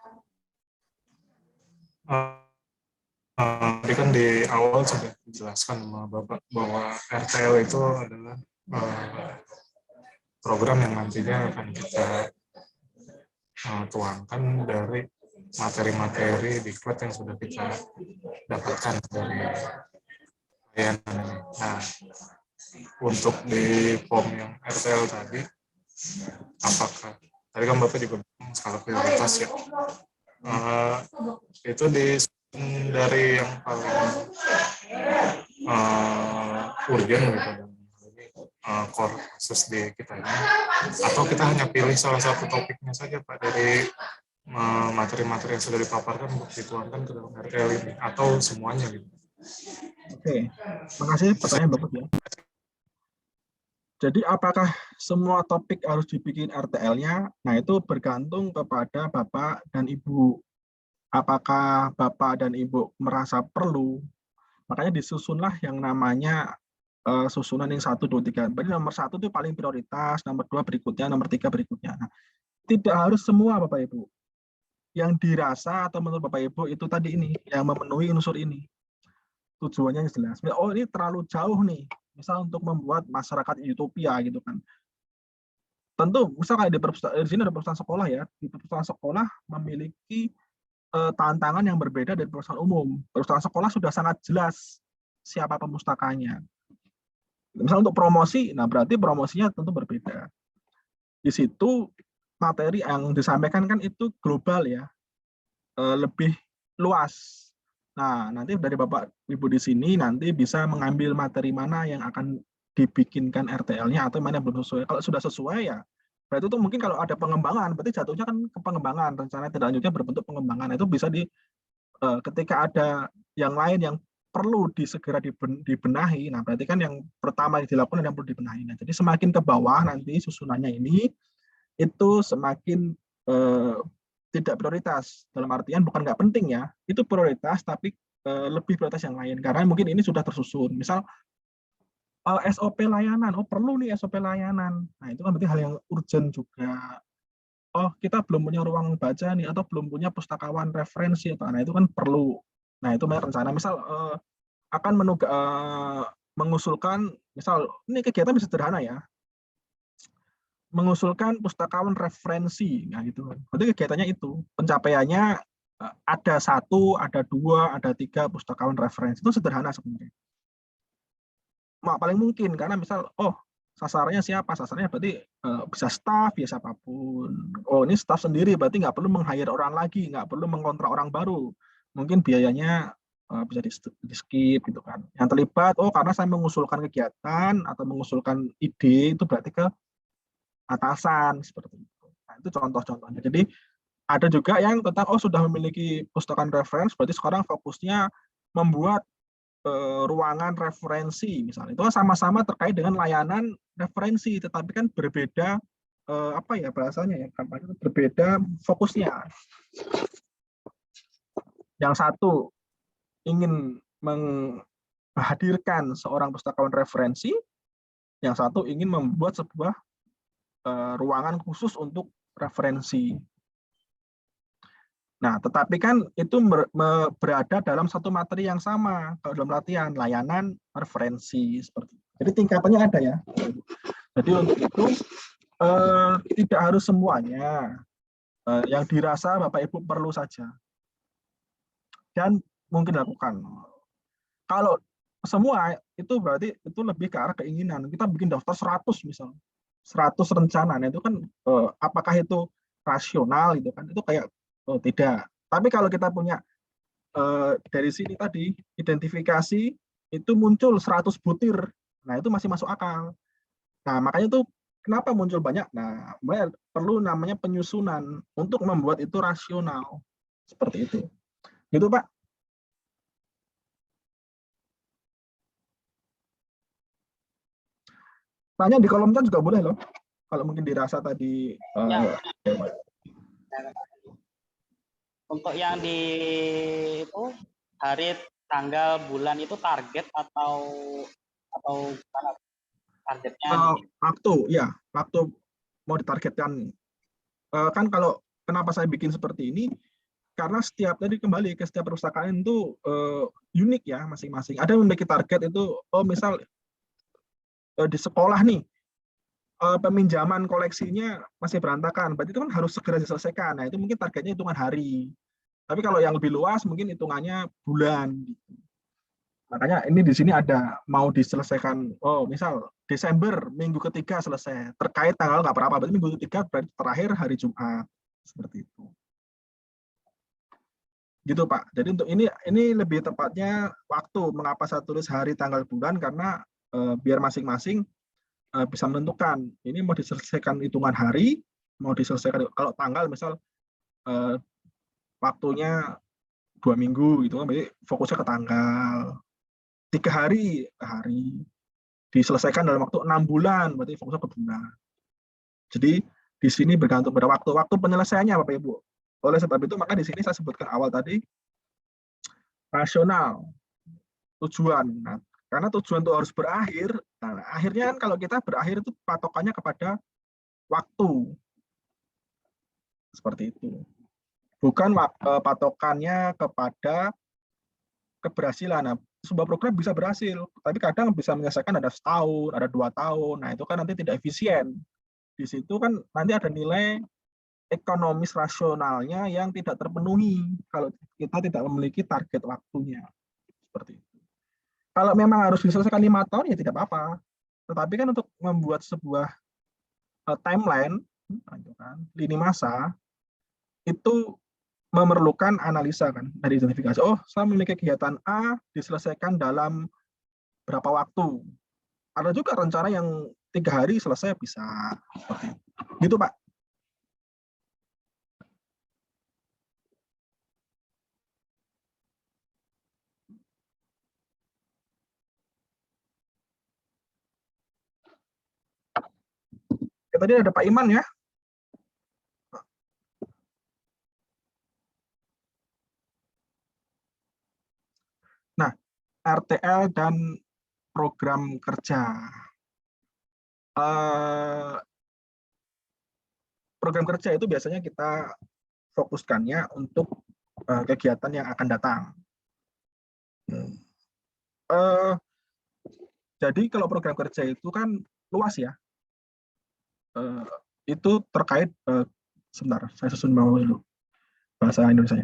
Tadi kan di awal sudah dijelaskan sama Bapak bahwa RTL itu adalah program yang nantinya akan kita tuangkan dari materi-materi diklat yang sudah kita dapatkan dari layanan ini. Nah, untuk di form yang RTL tadi, apakah tadi kan Bapak juga bilang skala prioritas ya, itu dari yang paling urgent gitu, core kasus di kita ini, atau kita hanya pilih salah satu topiknya saja Pak dari materi-materi yang sudah dipaparkan untuk dituangkan ke dalam RTL ini, atau semuanya gitu. Oke, makasih pertanyaan Bapak ya. Jadi apakah semua topik harus dibikin RTL-nya? Nah, itu bergantung kepada Bapak dan Ibu. Apakah Bapak dan Ibu merasa perlu? Makanya disusunlah yang namanya susunan yang 1, 2, 3. Berarti nomor 1 itu paling prioritas, nomor 2 berikutnya, nomor 3 berikutnya. Nah, tidak harus semua Bapak Ibu. yang dirasa atau menurut Bapak Ibu itu tadi ini, yang memenuhi unsur ini. Tujuannya jelas. Oh ini terlalu jauh nih, misal untuk membuat masyarakat utopia gitu kan. Tentu, misal kayak di sini ada perpustakaan sekolah ya, di perpustakaan sekolah memiliki tantangan yang berbeda dari perpustakaan umum. Perpustakaan sekolah sudah sangat jelas siapa pemustakanya. Misal untuk promosi, nah berarti promosinya tentu berbeda. Di situ materi yang disampaikan kan itu global ya, lebih luas. Nah, nanti dari Bapak Ibu di sini nanti bisa mengambil materi mana yang akan dibikinkan RTL-nya atau mana yang belum sesuai. Kalau sudah sesuai ya, berarti itu mungkin kalau ada pengembangan, berarti jatuhnya kan ke pengembangan, rencana tidak lanjutnya berbentuk pengembangan. Itu bisa ketika ada yang lain yang perlu segera dibenahi, nah berarti kan yang pertama yang dilakukan yang perlu dibenahi. Nah, jadi semakin ke bawah nanti susunannya ini, itu semakin tidak prioritas, dalam artian bukan nggak penting ya, itu prioritas tapi lebih prioritas yang lain karena mungkin ini sudah tersusun. Misal SOP layanan, oh perlu nih SOP layanan, nah itu kan berarti hal yang urgent juga. Oh kita belum punya ruang baca nih atau belum punya pustakawan referensi, nah itu kan perlu. Nah itu rencana misal akan mengusulkan, misal ini kegiatan bisa sederhana ya, mengusulkan pustakawan referensi, nah gitu. Berarti kegiatannya itu pencapaiannya ada 1, ada 2, ada 3 pustakawan referensi, itu sederhana sebenarnya. Paling mungkin karena misal, oh sasarannya siapa? Sasarannya berarti bisa staff ya siapapun. Oh ini staff sendiri berarti nggak perlu meng-hire orang lagi, nggak perlu mengontrak orang baru. Mungkin biayanya bisa di skip gitu kan. Yang terlibat, oh karena saya mengusulkan kegiatan atau mengusulkan ide itu berarti ke atasan seperti itu. Nah, itu contoh-contohnya. Jadi ada juga yang tentang sudah memiliki pustakawan referensi, berarti sekarang fokusnya membuat ruangan referensi misalnya. Itu sama-sama terkait dengan layanan referensi, tetapi kan berbeda apa ya bahasanya ya, berbeda fokusnya. Yang satu ingin menghadirkan seorang pustakawan referensi, yang satu ingin membuat sebuah ruangan khusus untuk referensi. Nah, tetapi kan itu berada dalam satu materi yang sama kalau dalam latihan layanan referensi seperti itu. Jadi tingkatannya ada ya. Jadi untuk itu tidak harus semuanya yang dirasa Bapak Ibu perlu saja dan mungkin lakukan. Kalau semua itu berarti itu lebih ke arah keinginan. Kita bikin daftar 100 misalnya. 100 rencana, nah itu kan apakah itu rasional gitu kan, itu kayak tidak. Tapi kalau kita punya dari sini tadi identifikasi itu muncul 100 butir, nah itu masih masuk akal. Nah makanya itu kenapa muncul banyak, nah perlu namanya penyusunan untuk membuat itu rasional seperti itu gitu Pak. Tanya di kolom chat juga boleh loh, kalau mungkin dirasa tadi. Untuk yang di itu hari, tanggal, bulan itu target atau targetnya? Waktu ya, waktu mau ditargetkan. Kan kalau kenapa saya bikin seperti ini? Karena setiap tadi kembali ke setiap perpustakaan itu unik ya masing-masing. Ada yang memiliki target itu, misal di sekolah nih peminjaman koleksinya masih berantakan, berarti itu kan harus segera diselesaikan. Nah itu mungkin targetnya hitungan hari. Tapi kalau yang lebih luas mungkin hitungannya bulan. Gitu. Makanya ini di sini ada mau diselesaikan. Oh misal Desember minggu ketiga selesai. Terkait tanggal nggak apa-apa. Berarti minggu ketiga berarti terakhir hari Jumat seperti itu. Gitu Pak. Jadi untuk ini lebih tepatnya waktu. Mengapa saya tulis hari, tanggal, bulan? Karena biar masing-masing bisa menentukan. Ini mau diselesaikan hitungan hari, mau diselesaikan kalau tanggal misal waktunya 2 minggu gitu kan. Jadi fokusnya ke tanggal. 3 hari, diselesaikan dalam waktu 6 bulan, berarti fokusnya ke bulan. Jadi di sini bergantung pada waktu penyelesaiannya Bapak Ibu. Oleh sebab itu maka di sini saya sebutkan awal tadi rasional, tujuan. Nah, karena tujuan itu harus berakhir. Nah, akhirnya kan kalau kita berakhir itu patokannya kepada waktu. Seperti itu. bukan patokannya kepada keberhasilan. Nah, sebuah program bisa berhasil, tapi kadang bisa menyelesaikan ada setahun, ada 2 tahun. Nah, itu kan nanti tidak efisien. Di situ kan nanti ada nilai ekonomis rasionalnya yang tidak terpenuhi kalau kita tidak memiliki target waktunya. Seperti itu. Kalau memang harus diselesaikan 5 tahun ya tidak apa-apa. Tetapi kan untuk membuat sebuah timeline, lini masa, itu memerlukan analisa kan dari identifikasi. Oh, saya memiliki kegiatan A diselesaikan dalam berapa waktu. Ada juga rencana yang 3 hari selesai bisa. Seperti itu. Gitu, Pak. Ya, tadi ada Pak Iman ya. Nah, RTL dan program kerja. Program kerja itu biasanya kita fokuskannya untuk kegiatan yang akan datang. Jadi kalau program kerja itu kan luas ya. Itu terkait, sebentar, saya susun dulu bahasa Indonesia.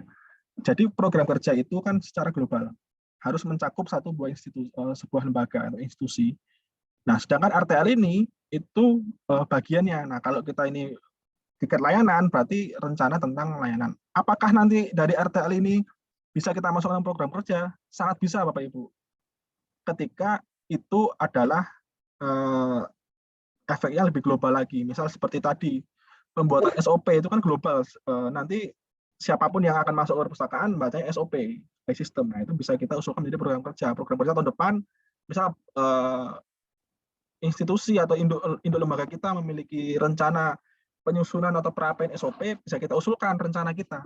Jadi program kerja itu kan secara global harus mencakup sebuah lembaga atau institusi. Nah, sedangkan RTL ini itu bagiannya. Nah, kalau kita ini tiket layanan berarti rencana tentang layanan. Apakah nanti dari RTL ini bisa kita masukkan program kerja? Sangat bisa, Bapak Ibu. Ketika itu adalah efeknya lebih global lagi. Misal seperti tadi, pembuatan SOP itu kan global. Nanti siapapun yang akan masuk ke perpustakaan bacanya SOP, by system. Nah, itu bisa kita usulkan menjadi program kerja. Program kerja tahun depan, misal institusi atau induk lembaga kita memiliki rencana penyusunan atau perapian SOP, bisa kita usulkan rencana kita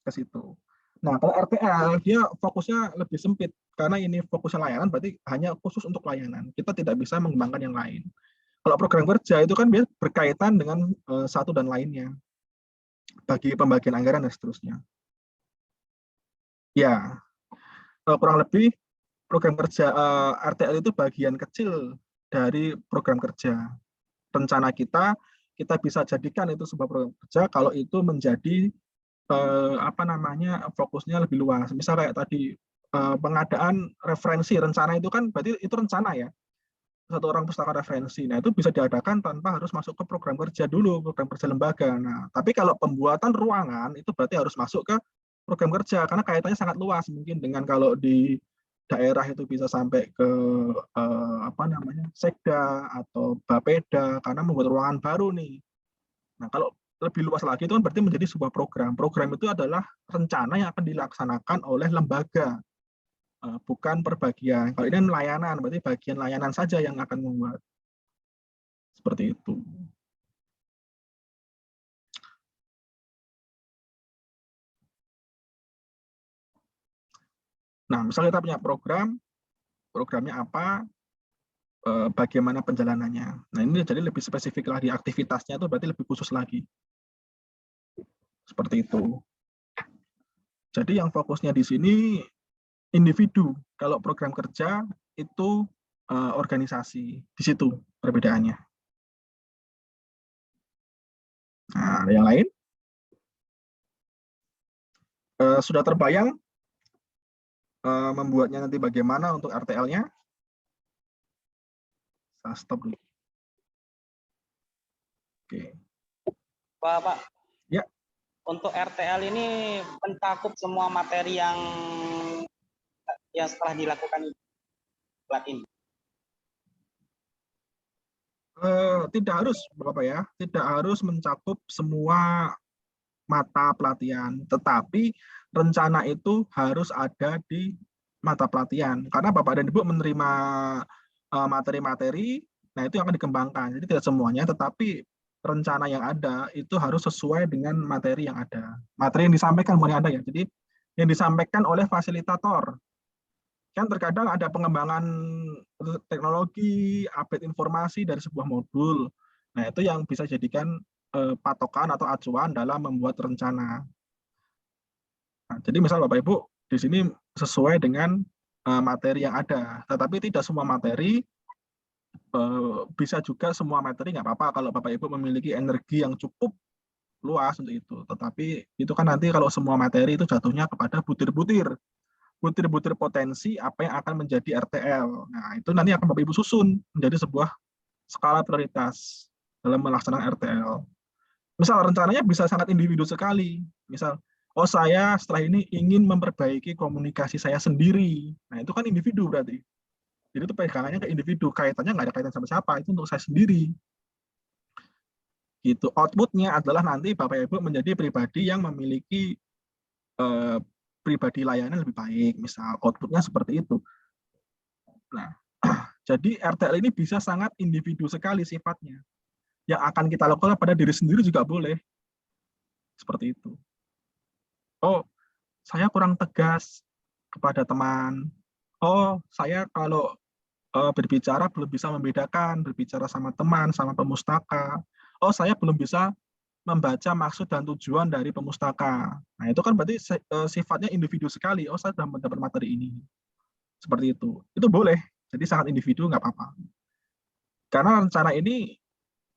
ke situ. Nah, kalau RTL, dia fokusnya lebih sempit. Karena ini fokusnya layanan, berarti hanya khusus untuk layanan. Kita tidak bisa mengembangkan yang lain. Kalau program kerja itu kan berkaitan dengan satu dan lainnya. Bagi pembagian anggaran dan seterusnya. Ya, kurang lebih program kerja RTL itu bagian kecil dari program kerja. Rencana kita bisa jadikan itu sebuah program kerja kalau itu menjadi fokusnya lebih luas. Misal kayak tadi pengadaan referensi rencana itu kan berarti itu rencana ya. Satu orang pustaka referensi. Nah, itu bisa diadakan tanpa harus masuk ke program kerja dulu, program kerja lembaga. Nah, tapi kalau pembuatan ruangan itu berarti harus masuk ke program kerja karena kaitannya sangat luas. Mungkin dengan kalau di daerah itu bisa sampai ke Sekda atau Bapeda karena membuat ruangan baru nih. Nah, kalau lebih luas lagi itu kan berarti menjadi sebuah program. Program itu adalah rencana yang akan dilaksanakan oleh lembaga. Bukan perbagian. Kalau ini layanan, berarti bagian layanan saja yang akan membuat. Seperti itu. Nah, misalnya kita punya programnya apa, bagaimana penjalanannya. Nah, ini jadi lebih spesifik lagi, aktivitasnya itu berarti lebih khusus lagi. Seperti itu. Jadi yang fokusnya di sini individu, kalau program kerja itu organisasi, di situ perbedaannya. Nah, yang lain sudah terbayang membuatnya nanti bagaimana untuk RTL-nya? Saya stop dulu. Oke. Pak. Ya. Untuk RTL ini mencakup semua materi yang setelah dilakukan ini. Tidak harus, Bapak ya, tidak harus mencakup semua mata pelatihan, tetapi rencana itu harus ada di mata pelatihan, karena Bapak dan Ibu menerima materi-materi, nah itu yang akan dikembangkan, jadi tidak semuanya, tetapi rencana yang ada itu harus sesuai dengan materi yang ada, materi yang disampaikan bukan yang ada ya, jadi yang disampaikan oleh fasilitator. Kan terkadang ada pengembangan teknologi, update informasi dari sebuah modul. Nah, itu yang bisa jadikan patokan atau acuan dalam membuat rencana. Nah, jadi misal Bapak Ibu di sini sesuai dengan materi yang ada, tetapi tidak semua materi bisa juga semua materi nggak apa-apa kalau Bapak Ibu memiliki energi yang cukup luas untuk itu. Tetapi itu kan nanti kalau semua materi itu jatuhnya kepada butir-butir potensi apa yang akan menjadi RTL. Nah, itu nanti akan Bapak Ibu susun menjadi sebuah skala prioritas dalam melaksanakan RTL. Misal rencananya bisa sangat individu sekali. Misal, oh saya setelah ini ingin memperbaiki komunikasi saya sendiri. Nah, itu kan individu berarti. Jadi itu pegangannya ke individu, kaitannya nggak ada kaitan sama siapa, itu untuk saya sendiri. Gitu. Outputnya adalah nanti Bapak Ibu menjadi pribadi yang memiliki pribadi layanan lebih baik, misal outputnya seperti itu. Nah, jadi RTL ini bisa sangat individu sekali sifatnya. Yang akan kita lakukan pada diri sendiri juga boleh. Seperti itu. Oh, saya kurang tegas kepada teman. Oh, saya kalau berbicara belum bisa membedakan, berbicara sama teman, sama pemustaka. Oh, saya belum bisa membaca maksud dan tujuan dari pemustaka. Nah, itu kan berarti sifatnya individu sekali. Oh, saya sudah mendapat materi ini. Seperti itu. Itu boleh. Jadi sangat individu, nggak apa-apa. Karena rencana ini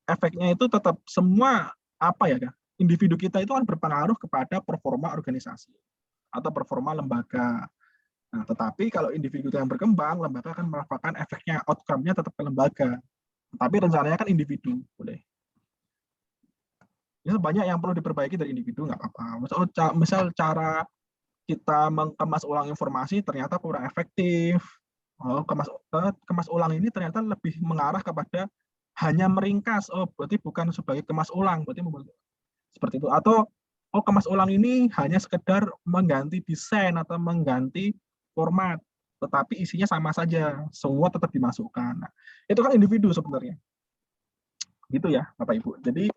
efeknya itu tetap semua apa ya, individu kita itu kan berpengaruh kepada performa organisasi atau performa lembaga. Nah, tetapi kalau individu yang berkembang, lembaga akan merasakan efeknya, outcome-nya tetap ke lembaga. Tapi rencananya kan individu, boleh. Ya, banyak yang perlu diperbaiki dari individu, nggak apa-apa. Misal cara kita mengemas ulang informasi ternyata kurang efektif. Oh, kemas ulang ini ternyata lebih mengarah kepada hanya meringkas. Oh, berarti bukan sebagai kemas ulang, berarti seperti itu. Atau oh, kemas ulang ini hanya sekedar mengganti desain atau mengganti format, tetapi isinya sama saja, semua tetap dimasukkan. Nah, itu kan individu sebenarnya. Gitu ya, Bapak Ibu. Jadi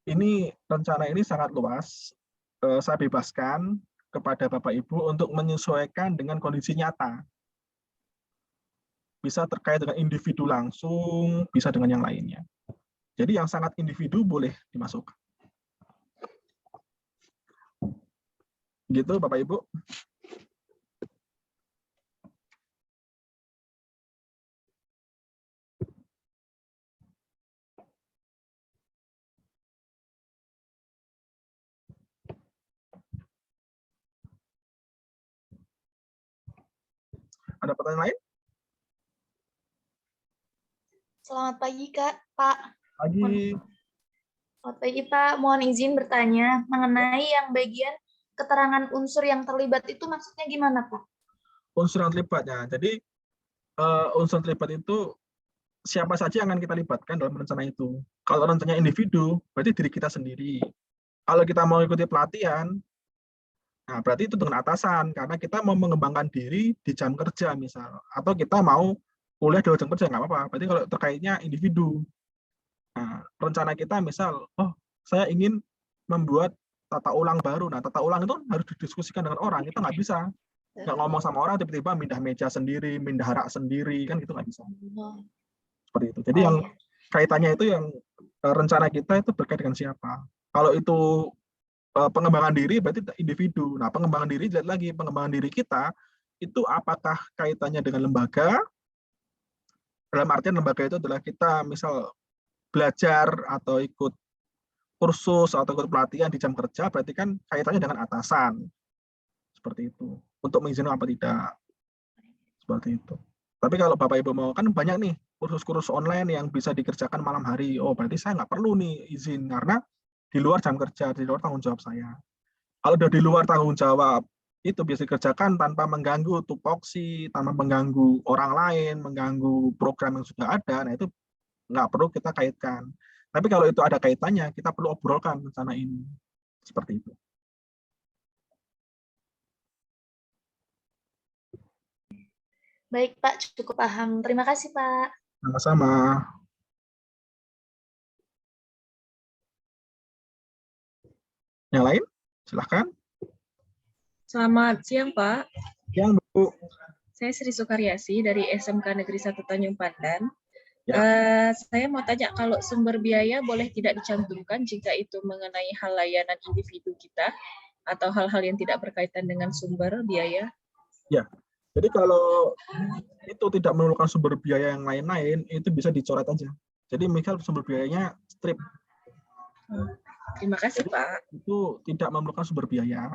ini rencana ini sangat luas. Saya bebaskan kepada Bapak Ibu untuk menyesuaikan dengan kondisi nyata. Bisa terkait dengan individu langsung, bisa dengan yang lainnya. Jadi yang sangat individu boleh dimasukkan. Gitu Bapak Ibu. Ada pertanyaan lain? Selamat pagi, Kak. Pak. Pagi. Selamat pagi, Pak. Mohon izin bertanya mengenai yang bagian keterangan unsur yang terlibat itu maksudnya gimana, Pak? Unsur yang terlibatnya. Jadi unsur terlibat itu siapa saja yang akan kita libatkan dalam rencana itu. Kalau rencananya individu, berarti diri kita sendiri. Kalau kita mau ikuti pelatihan, nah berarti itu dengan atasan, karena kita mau mengembangkan diri di jam kerja misal, atau kita mau kuliah di jam kerja, nggak apa-apa. Berarti kalau terkaitnya individu. Nah, rencana kita misal, oh saya ingin membuat tata ulang baru. Nah, tata ulang itu harus didiskusikan dengan orang, kita nggak bisa. Nggak ngomong sama orang, tiba-tiba mindah meja sendiri, mindah rak sendiri, kan gitu nggak bisa. Seperti itu. Jadi yang kaitannya itu yang rencana kita itu berkait dengan siapa. Kalau itu pengembangan diri berarti individu. Nah, pengembangan diri lihat lagi, pengembangan diri kita itu apakah kaitannya dengan lembaga? Dalam artian lembaga itu adalah kita misal belajar atau ikut kursus atau ikut pelatihan di jam kerja, berarti kan kaitannya dengan atasan. Seperti itu. Untuk mengizinkan apa tidak. Seperti itu. Tapi kalau Bapak Ibu mau, kan banyak nih kursus-kursus online yang bisa dikerjakan malam hari. Oh, berarti saya nggak perlu nih izin, karena di luar jam kerja, di luar tanggung jawab saya. Kalau udah di luar tanggung jawab, itu bisa dikerjakan tanpa mengganggu tupoksi, tanpa mengganggu orang lain, mengganggu program yang sudah ada, nah itu nggak perlu kita kaitkan. Tapi kalau itu ada kaitannya, kita perlu obrolkan rencana ini. Seperti itu. Baik, Pak. Cukup paham. Terima kasih, Pak. Sama-sama. Yang lain? Silahkan. Selamat siang, Pak. Siang, Bu. Saya Sri Sukaryasi dari SMK Negeri 1 Tanjung Pandan. Ya. Saya mau tanya, kalau sumber biaya boleh tidak dicantumkan jika itu mengenai hal layanan individu kita? atau hal-hal yang tidak berkaitan dengan sumber biaya? Ya, jadi kalau itu tidak memerlukan sumber biaya yang lain-lain, itu bisa dicoret aja. Jadi misal sumber biayanya strip. Terima kasih, Pak. Itu tidak memerlukan sumber biaya.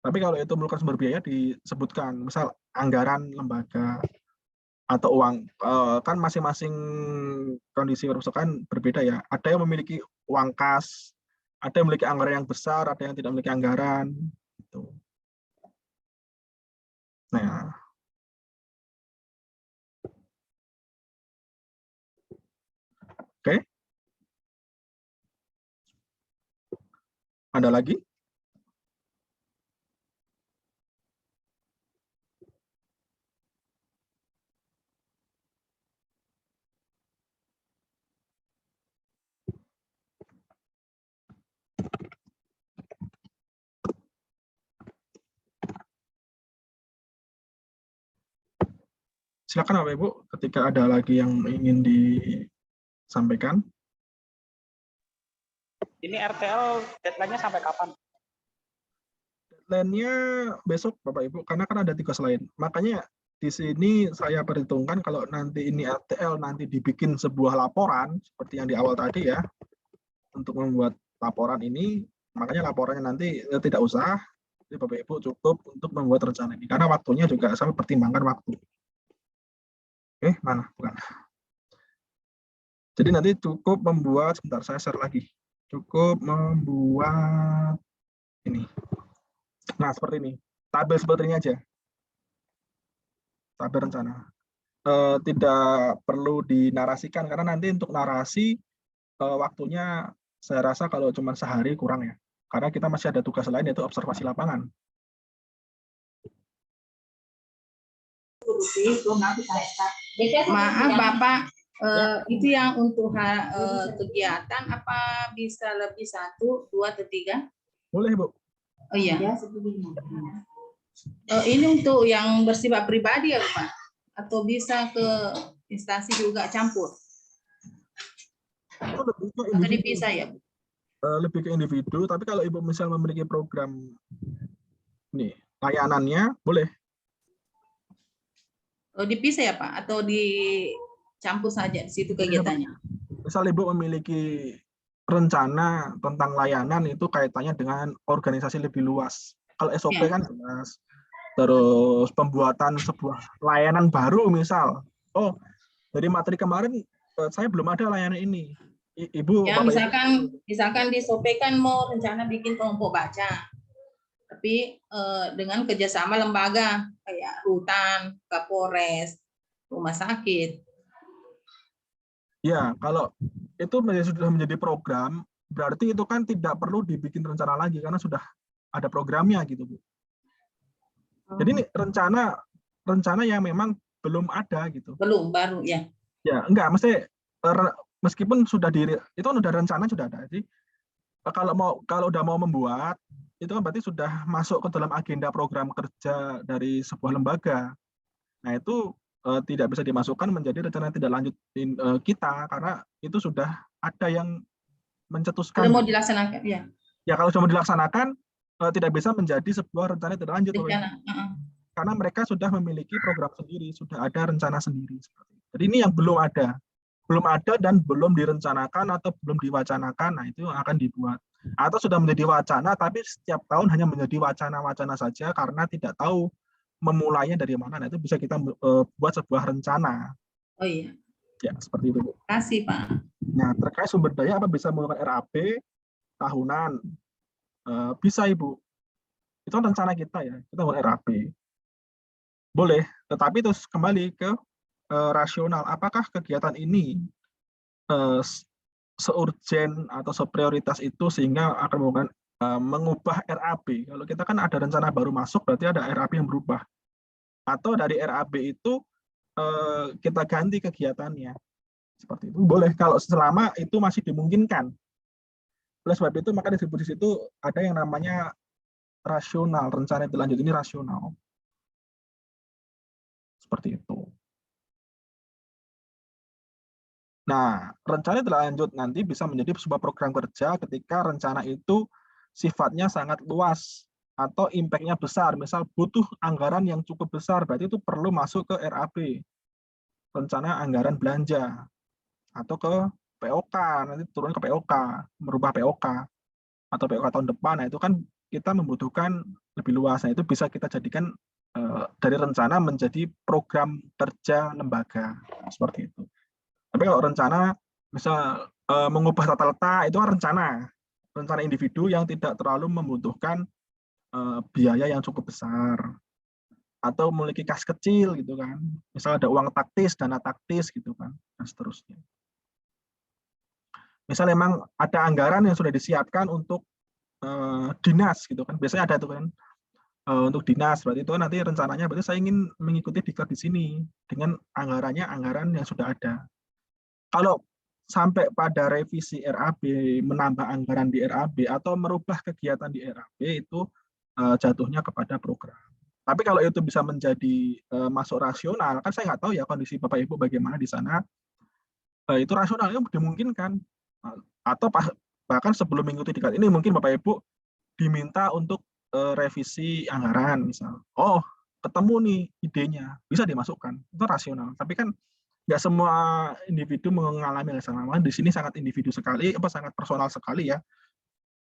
Tapi kalau itu memerlukan sumber biaya disebutkan, misal anggaran lembaga atau uang, kan masing-masing kondisi perpustakaan berbeda ya. Ada yang memiliki uang kas, ada yang memiliki anggaran yang besar, ada yang tidak memiliki anggaran. Gitu. Nah, oke. Ada lagi? Silakan Bapak Ibu, ketika ada lagi yang ingin disampaikan. Ini RTL deadline-nya sampai kapan? Deadline-nya besok Bapak Ibu, karena kan ada tugas lain. Makanya di sini saya perhitungkan kalau nanti ini RTL nanti dibikin sebuah laporan, seperti yang di awal tadi ya, untuk membuat laporan ini, makanya laporannya nanti tidak usah, jadi Bapak Ibu cukup untuk membuat rencana ini, karena waktunya juga saya pertimbangkan waktu. Mana? Bukan. Jadi nanti cukup membuat, sebentar saya share lagi, cukup membuat ini. Nah, seperti ini. Tabel seperti ini aja. Tabel rencana. Tidak perlu dinarasikan, karena nanti untuk narasi waktunya saya rasa kalau cuma sehari kurang ya. Karena kita masih ada tugas lain yaitu observasi lapangan. Maaf Bapak, itu yang untuk kegiatan apa bisa lebih 1, 2, atau 3? Boleh Bu. Oh iya. Ini untuk yang bersifat pribadi ya Pak? Atau bisa ke instansi juga campur? Itu lebih ke Atau individu. dipisah ya? Lebih ke individu, tapi kalau Ibu misal memiliki program nih layanannya boleh. Oh, dipisah ya Pak? Atau dicampur saja di situ kegiatannya? Misal Ibu memiliki rencana tentang layanan itu kaitannya dengan organisasi lebih luas. Kalau SOP Ya. kan jelas. Terus pembuatan sebuah layanan baru misal. Oh, dari materi kemarin saya belum ada layanan ini. Ibu, Ya, Bapak, misalkan di SOP kan mau rencana bikin kelompok baca. Tapi dengan kerjasama lembaga kayak rutan, Kapolres, rumah sakit. ya, kalau itu sudah menjadi program, berarti itu kan tidak perlu dibikin rencana lagi karena sudah ada programnya gitu, Bu. Jadi ini rencana yang memang belum ada gitu. Belum, baru ya. Ya, enggak, meskipun sudah itu kan udah rencana sudah ada. Jadi kalau udah mau membuat itu kan berarti sudah masuk ke dalam agenda program kerja dari sebuah lembaga. Nah, itu tidak bisa dimasukkan menjadi rencana tidak lanjut kita karena itu sudah ada yang mencetuskan. Kalau mau dilaksanakan ya. Ya, kalau sudah mau dilaksanakan tidak bisa menjadi sebuah rencana tidak lanjut. Karena mereka sudah memiliki program sendiri, sudah ada rencana sendiri. Jadi ini yang belum ada dan belum direncanakan atau belum diwacanakan, nah itu yang akan dibuat. Atau sudah menjadi wacana, tapi setiap tahun hanya menjadi wacana-wacana saja karena tidak tahu memulainya dari mana. Nah itu bisa kita buat sebuah rencana. Oh iya. Ya, seperti itu. Terima kasih, Pak. Nah, terkait sumber daya apa bisa menggunakan RAP tahunan? Bisa, Ibu. Itu rencana kita ya, kita menggunakan RAP. Boleh, tetapi terus kembali ke rasional. Apakah kegiatan ini seurgen atau seprioritas itu sehingga akan mengubah RAP? Kalau kita kan ada rencana baru masuk, berarti ada RAP yang berubah. Atau dari RAP itu kita ganti kegiatannya. Seperti itu. Boleh kalau selama itu masih dimungkinkan. Oleh sebab itu, maka di situ ada yang namanya rasional. Rencana berlanjut ini rasional. Seperti itu. Nah, rencana telah lanjut nanti bisa menjadi sebuah program kerja ketika rencana itu sifatnya sangat luas atau impact-nya besar. Misal butuh anggaran yang cukup besar, berarti itu perlu masuk ke RAB, rencana anggaran belanja, atau ke POK, nanti turun ke POK, merubah POK, atau POK tahun depan. Nah, itu kan kita membutuhkan lebih luas. Nah, itu bisa kita jadikan dari rencana menjadi program kerja lembaga, seperti itu. Tapi kalau rencana, misal mengubah tata letak, itu kan rencana individu yang tidak terlalu membutuhkan biaya yang cukup besar, atau memiliki kas kecil gitu kan. Misal ada uang taktis, dana taktis gitu kan, dan seterusnya. Misal memang ada anggaran yang sudah disiapkan untuk dinas gitu kan, biasanya ada tuh kan untuk dinas, berarti itu nanti rencananya berarti saya ingin mengikuti diklat di sini dengan anggaran yang sudah ada. Kalau sampai pada revisi RAB, menambah anggaran di RAB atau merubah kegiatan di RAB, itu jatuhnya kepada program. Tapi kalau itu bisa menjadi masuk rasional, kan saya nggak tahu ya kondisi Bapak Ibu bagaimana di sana, itu rasionalnya dimungkinkan. Atau bahkan sebelum mengikuti diklat ini mungkin Bapak Ibu diminta untuk revisi anggaran misal. Oh, ketemu nih idenya, bisa dimasukkan. Itu rasional. Tapi kan nggak semua individu mengalami hal yang sama. Di sini sangat individu sekali, sangat personal sekali ya.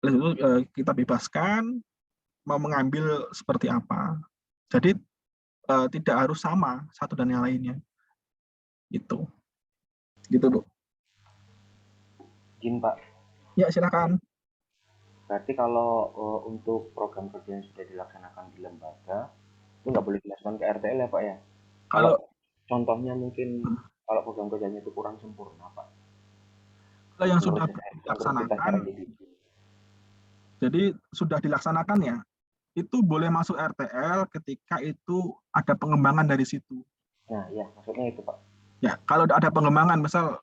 Oleh itu kita bebaskan mau mengambil seperti apa. Jadi tidak harus sama satu dan yang lainnya. Gitu. Gitu, Bu. Izin, Pak. Ya, silakan. Berarti kalau untuk program kerja yang sudah dilaksanakan di lembaga, itu nggak boleh dilaksanakan ke RTL ya, Pak ya? Kalau contohnya mungkin kalau program kerjanya itu kurang sempurna, Pak. Kalau yang sudah dilaksanakan, jadi sudah dilaksanakan ya, itu boleh masuk RTL ketika itu ada pengembangan dari situ. Nah, ya maksudnya itu, Pak. Ya, kalau ada pengembangan, misal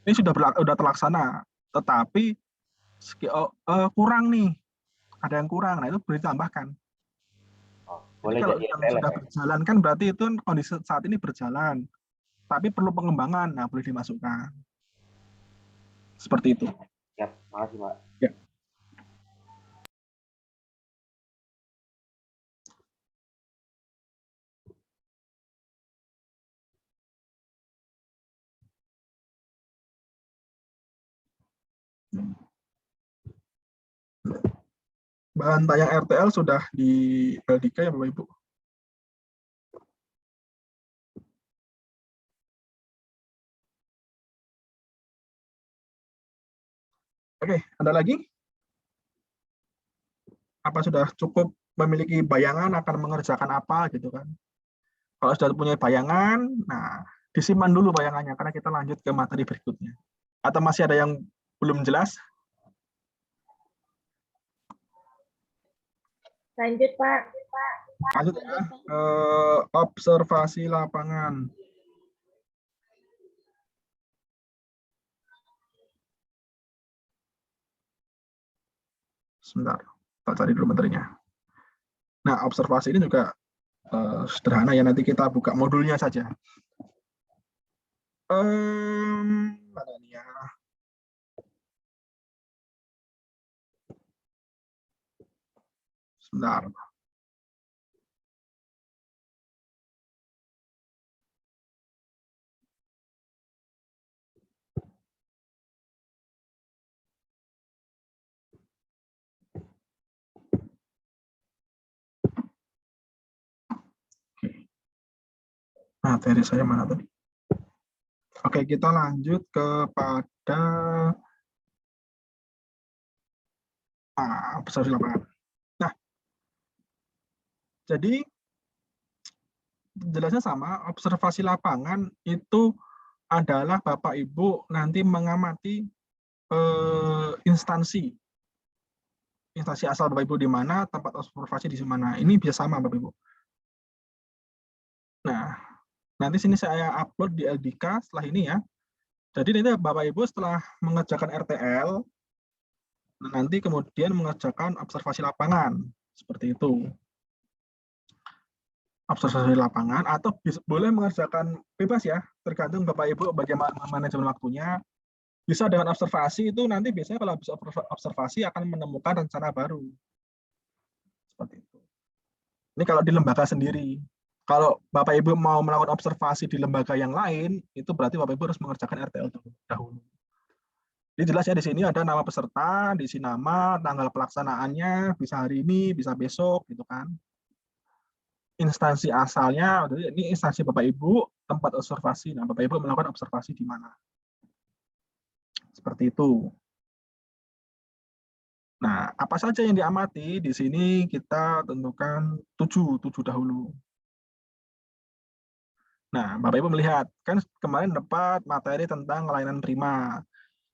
ini sudah terlaksana, tetapi kurang nih, ada yang kurang, nah itu boleh ditambahkan. Jadi kalau yang sudah berjalan kan berarti itu kondisi saat ini berjalan, tapi perlu pengembangan, nah boleh dimasukkan. Seperti itu. Ya, makasih Pak. Ya. Bahan tayang RTL sudah di LDK ya Bapak Ibu? Oke, ada lagi? Apa sudah cukup memiliki bayangan akan mengerjakan apa gitu kan? Kalau sudah punya bayangan, nah disimpan dulu bayangannya karena kita lanjut ke materi berikutnya. Atau masih ada yang belum jelas? Lanjut, Pak. Lanjut ya. Observasi lapangan. Sebentar, kita cari dulu materinya. Nah, observasi ini juga sederhana ya, nanti kita buka modulnya saja. Mana nih ya? Sebentar. Materi saya mana tadi? Oke, kita lanjut kepada observasi lapangan. Nah, jadi jelasnya sama, observasi lapangan itu adalah Bapak Ibu nanti mengamati instansi asal Bapak Ibu di mana, tempat observasi di mana. Ini bisa sama Bapak Ibu. Nah, nanti sini saya upload di LDK setelah ini ya. Jadi nanti Bapak Ibu setelah mengerjakan RTL, nanti kemudian mengerjakan observasi lapangan. Seperti itu. observasi lapangan, atau boleh mengerjakan bebas ya, tergantung Bapak Ibu bagaimana manajemen waktunya. Bisa dengan observasi, itu nanti biasanya kalau bisa observasi akan menemukan rencana baru. Seperti itu. Ini kalau di lembaga sendiri. Kalau Bapak Ibu mau melakukan observasi di lembaga yang lain, itu berarti Bapak Ibu harus mengerjakan RTL dahulu. Jadi jelas ya, di sini ada nama peserta, di sini nama, tanggal pelaksanaannya, bisa hari ini, bisa besok, gitu kan. Instansi asalnya, ini instansi Bapak Ibu, tempat observasi. Nah, Bapak Ibu melakukan observasi di mana? Seperti itu. Nah, apa saja yang diamati? Di sini kita tentukan 7 dahulu. Nah, Bapak Ibu melihat, kan kemarin dapat materi tentang layanan prima.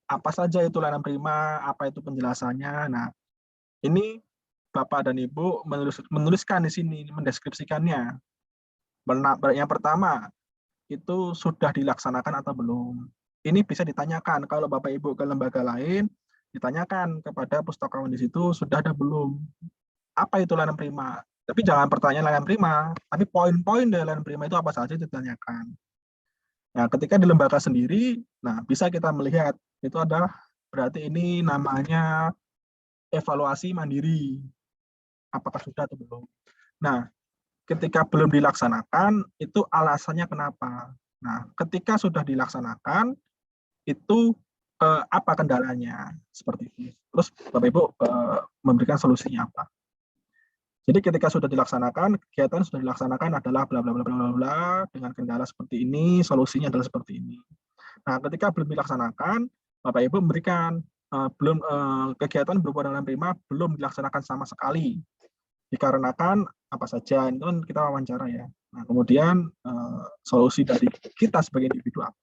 Apa saja itu layanan prima, apa itu penjelasannya. Nah, ini Bapak dan Ibu menuliskan di sini, mendeskripsikannya. Yang pertama, itu sudah dilaksanakan atau belum. Ini bisa ditanyakan, kalau Bapak Ibu ke lembaga lain, ditanyakan kepada pustakawan di situ, sudah ada belum. Apa itu layanan prima? Tapi jangan pertanyaan layanan prima, tapi poin-poin dari layanan prima itu apa saja ditanyakan. Nah, ketika di lembaga sendiri, nah bisa kita melihat, itu adalah berarti ini namanya evaluasi mandiri. Apakah sudah atau belum. Nah, ketika belum dilaksanakan, itu alasannya kenapa. Nah, ketika sudah dilaksanakan, itu apa kendalanya, seperti itu. Terus Bapak Ibu memberikan solusinya apa. Jadi ketika sudah dilaksanakan, kegiatan sudah dilaksanakan adalah bla bla bla bla bla dengan kendala seperti ini, solusinya adalah seperti ini. Nah, ketika belum dilaksanakan, Bapak Ibu memberikan kegiatan berupa layanan prima belum dilaksanakan sama sekali. Dikarenakan apa saja, itu kan kita wawancara ya. Nah, kemudian solusi dari kita sebagai individu apa?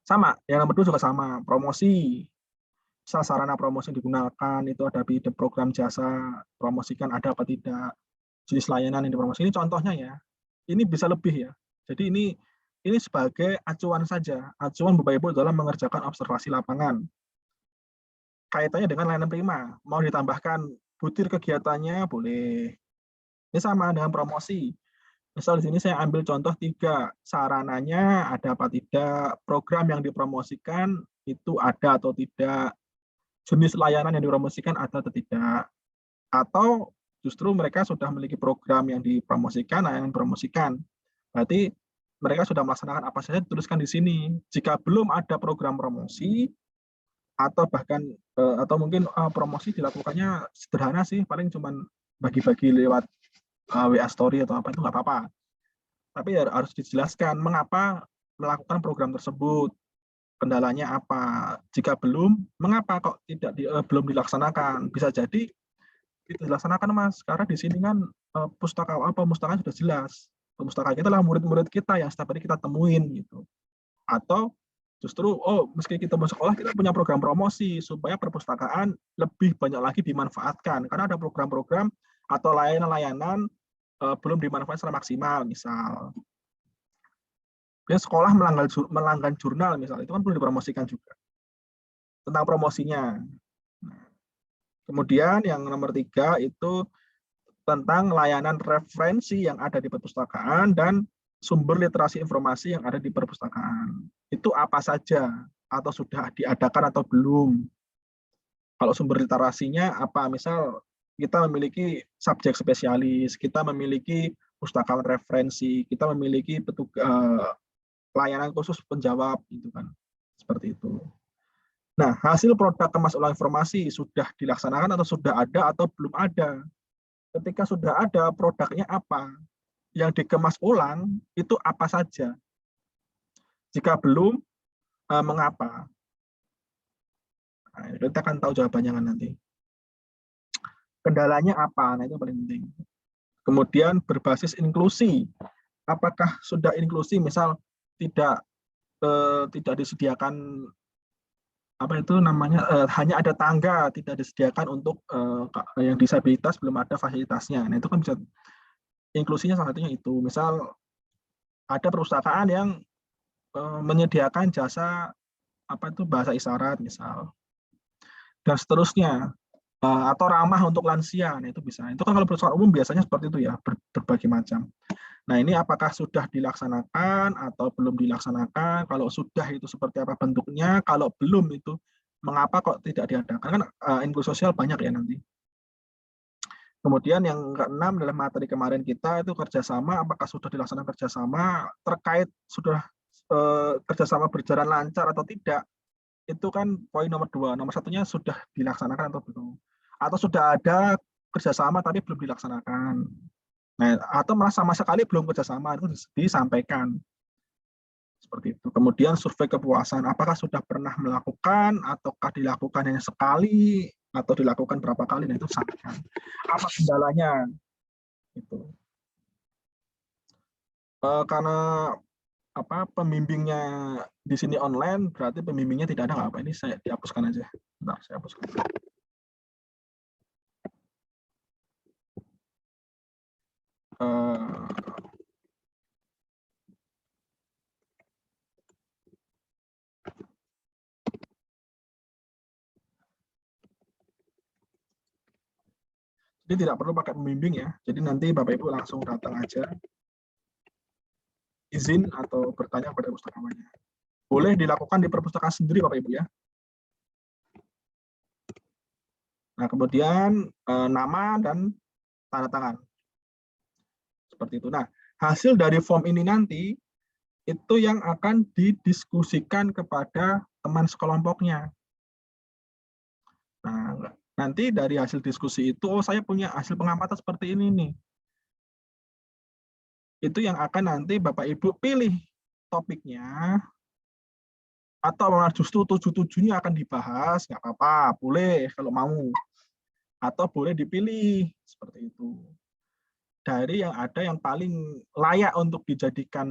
Sama, yang nomor 2 juga sama, promosi. Sarana promosi yang digunakan, itu ada di program jasa, promosikan ada apa tidak, jenis layanan yang dipromosi. Ini contohnya ya, ini bisa lebih ya. Jadi ini sebagai acuan saja, acuan Bapak Ibu dalam mengerjakan observasi lapangan. Kaitannya dengan layanan prima, mau ditambahkan butir kegiatannya boleh. Ini sama dengan promosi. Misal di sini saya ambil contoh 3, sarananya ada apa tidak, program yang dipromosikan itu ada atau tidak, jenis layanan yang dipromosikan ada atau tidak, atau justru mereka sudah memiliki program yang dipromosikan, layanan dipromosikan. Berarti mereka sudah melaksanakan apa saja, dituliskan di sini. Jika belum ada program promosi, atau bahkan atau mungkin promosi dilakukannya sederhana sih, paling cuman bagi-bagi lewat WA story atau apa, itu nggak apa-apa. Tapi harus dijelaskan mengapa melakukan program tersebut, kendalanya apa. Jika belum, mengapa kok belum dilaksanakan? Bisa jadi tidak dilaksanakan, Mas, karena di sini kan pemustakaan sudah jelas. Pemustakaan kita adalah murid-murid kita yang setiap hari kita temuin gitu. Atau justru meski kita mau sekolah, kita punya program promosi supaya perpustakaan lebih banyak lagi dimanfaatkan karena ada program-program atau layanan-layanan belum dimanfaatkan secara maksimal. Misal sekolah melanggan jurnal, misal itu kan perlu dipromosikan juga tentang promosinya. Kemudian yang nomor 3 itu tentang layanan referensi yang ada di perpustakaan dan sumber literasi informasi yang ada di perpustakaan. Itu apa saja, atau sudah diadakan atau belum. Kalau sumber literasinya apa, misal kita memiliki subjek spesialis, kita memiliki pustakawan referensi, kita memiliki layanan khusus penjawab, gitu kan. Seperti itu. Nah, hasil produk kemas ulang informasi sudah dilaksanakan atau sudah ada atau belum ada. Ketika sudah ada, produknya apa? Yang dikemas ulang itu apa saja? Jika belum, mengapa? Nah, kita akan tahu jawabannya kan nanti. Kendalanya apa? Nah, itu paling penting. Kemudian berbasis inklusi. Apakah sudah inklusi? Misal tidak disediakan apa itu namanya, hanya ada tangga, tidak disediakan untuk yang disabilitas, belum ada fasilitasnya. Nah, itu kan bisa inklusinya salah satunya itu. Misal ada perusahaan yang menyediakan jasa apa itu bahasa isyarat misal, dan seterusnya. atau ramah untuk lansia. Nah, itu bisa. Itu kan kalau persoalan umum biasanya seperti itu ya, berbagai macam. Nah, ini apakah sudah dilaksanakan atau belum dilaksanakan? Kalau sudah itu seperti apa bentuknya? Kalau belum itu mengapa kok tidak diadakan? Kan inklusi sosial banyak ya nanti. Kemudian yang keenam dalam materi kemarin kita itu kerjasama, apakah sudah dilaksanakan kerjasama terkait sudah kerjasama berjalan lancar atau tidak? Itu kan poin nomor 2. Nomor satunya sudah dilaksanakan atau belum? Atau sudah ada kerjasama tapi belum dilaksanakan? Nah, atau malah sama sekali belum kerjasama, itu disampaikan. Seperti itu. Kemudian survei kepuasan, apakah sudah pernah melakukan, ataukah dilakukan hanya sekali, atau dilakukan berapa kali, nah itu sampaikan. Apa kendalanya? Itu. Karena pembimbingnya di sini online, berarti pembimbingnya tidak ada nggak apa, ini saya dihapuskan aja. Bentar, saya hapuskan. Jadi tidak perlu pakai pembimbing ya. Jadi nanti Bapak Ibu langsung datang aja, izin atau bertanya pada pustakawannya. Boleh dilakukan di perpustakaan sendiri Bapak Ibu ya. Nah, kemudian nama dan tanda tangan. Seperti itu. Nah, hasil dari form ini nanti itu yang akan didiskusikan kepada teman sekelompoknya. Nah, nanti dari hasil diskusi itu, oh saya punya hasil pengamatan seperti ini nih. Itu yang akan nanti Bapak Ibu pilih topiknya, atau justru 7-7-nya akan dibahas, nggak apa-apa, boleh kalau mau. Atau boleh dipilih, seperti itu. Dari yang ada yang paling layak untuk dijadikan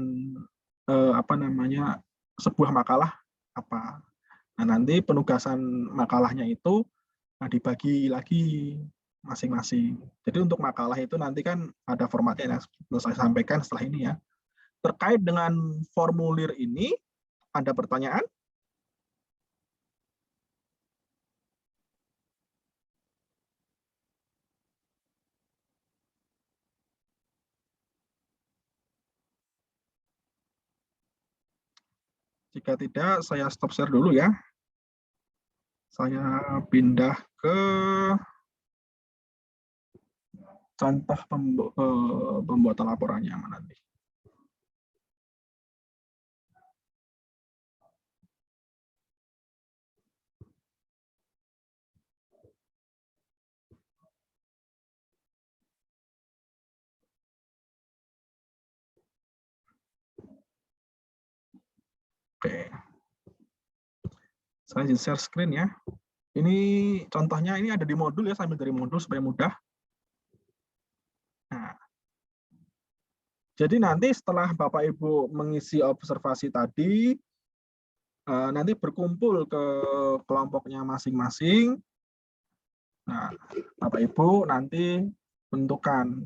sebuah makalah apa. Nah, nanti penugasan makalahnya itu dibagi lagi masing-masing. Jadi untuk makalah itu nanti kan ada formatnya yang saya sampaikan setelah ini ya. Terkait dengan formulir ini, ada pertanyaan? Jika tidak, saya stop share dulu ya. Saya pindah ke contoh pembuatan laporannya nanti. Oke. Saya share screen ya. Ini contohnya ini ada di modul ya, sambil dari modul supaya mudah. Nah, jadi nanti setelah Bapak Ibu mengisi observasi tadi, nanti berkumpul ke kelompoknya masing-masing. Nah, Bapak Ibu nanti tentukan.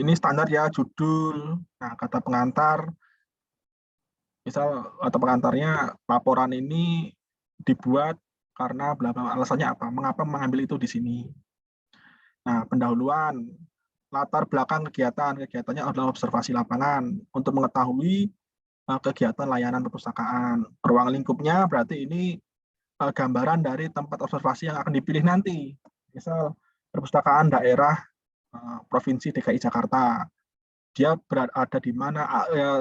Ini standar ya, judul, nah kata pengantar. Misal kata pengantarnya, laporan ini dibuat karena bla bla, alasannya apa? Mengapa mengambil itu di sini? Nah, pendahuluan, latar belakang kegiatannya adalah observasi lapangan untuk mengetahui kegiatan layanan perpustakaan. Ruang lingkupnya berarti ini gambaran dari tempat observasi yang akan dipilih nanti. Misal perpustakaan daerah Provinsi DKI Jakarta. Dia berada di mana,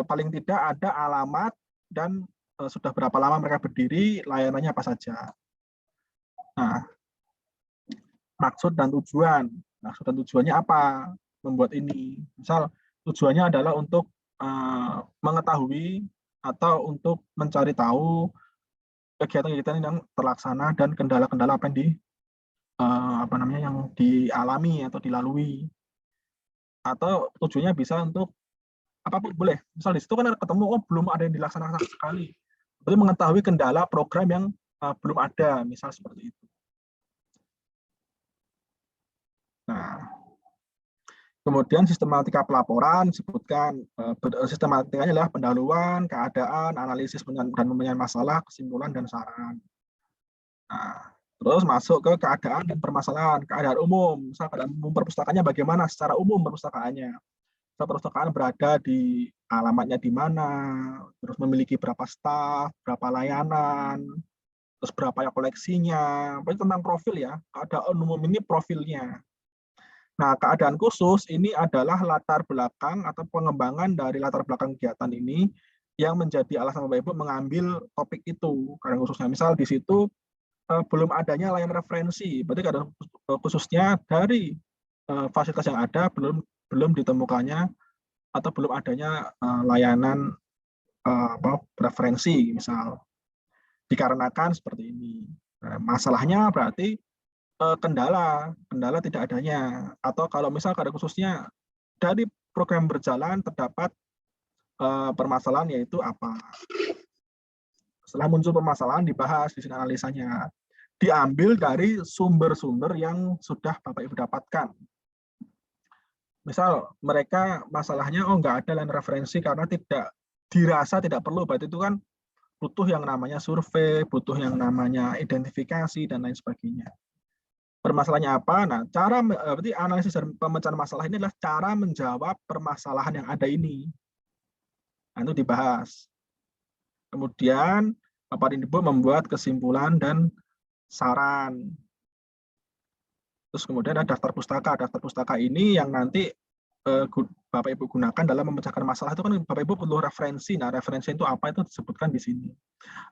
paling tidak ada alamat dan sudah berapa lama mereka berdiri, layanannya apa saja. Nah, maksud dan tujuan. Maksud dan tujuannya apa membuat ini? Misal tujuannya adalah untuk mengetahui atau untuk mencari tahu kegiatan-kegiatan yang terlaksana dan kendala-kendala apa yang yang dialami atau dilalui. Atau tujuannya bisa untuk apapun boleh. Misal di situ kan ketemu, oh belum ada yang dilaksanakan sekali. Berarti mengetahui kendala program yang belum ada, misal seperti itu. Nah, kemudian sistematika pelaporan disebutkan, sistematikanya adalah pendahuluan, keadaan, analisis dan penyelesaian masalah, kesimpulan dan saran. Nah, Terus masuk ke keadaan dan permasalahan, keadaan umum. Misal keadaan umum perpustakaannya bagaimana secara umum perpustakaannya. Perpustakaan berada di alamatnya di mana, terus memiliki berapa staf, berapa layanan, terus berapa ya koleksinya. Pokoknya tentang profil ya. Keadaan umum ini profilnya. Nah, keadaan khusus ini adalah latar belakang atau pengembangan dari latar belakang kegiatan ini yang menjadi alasan Bapak Ibu mengambil topik itu. Keadaan khususnya misal di situ belum adanya layanan referensi, berarti keadaan khususnya dari fasilitas yang ada belum ditemukannya atau belum adanya layanan referensi misal, dikarenakan seperti ini. Nah, masalahnya berarti kendala tidak adanya, atau kalau misal keadaan khususnya dari program berjalan terdapat permasalahan, yaitu apa. Setelah muncul permasalahan dibahas di sini analisanya, diambil dari sumber-sumber yang sudah Bapak Ibu dapatkan. Misal mereka masalahnya nggak ada lain referensi karena dirasa tidak perlu, berarti itu kan butuh yang namanya survei, butuh yang namanya identifikasi dan lain sebagainya. Permasalahannya apa? Nah, berarti analisis dan pemecahan masalah ini adalah cara menjawab permasalahan yang ada ini. Nah, itu dibahas. Kemudian Bapak Ibu membuat kesimpulan dan saran. Terus kemudian ada daftar pustaka. Daftar pustaka ini yang nanti Bapak Ibu gunakan dalam memecahkan masalah. Itu kan Bapak Ibu perlu referensi. Nah, referensi itu apa, itu disebutkan di sini.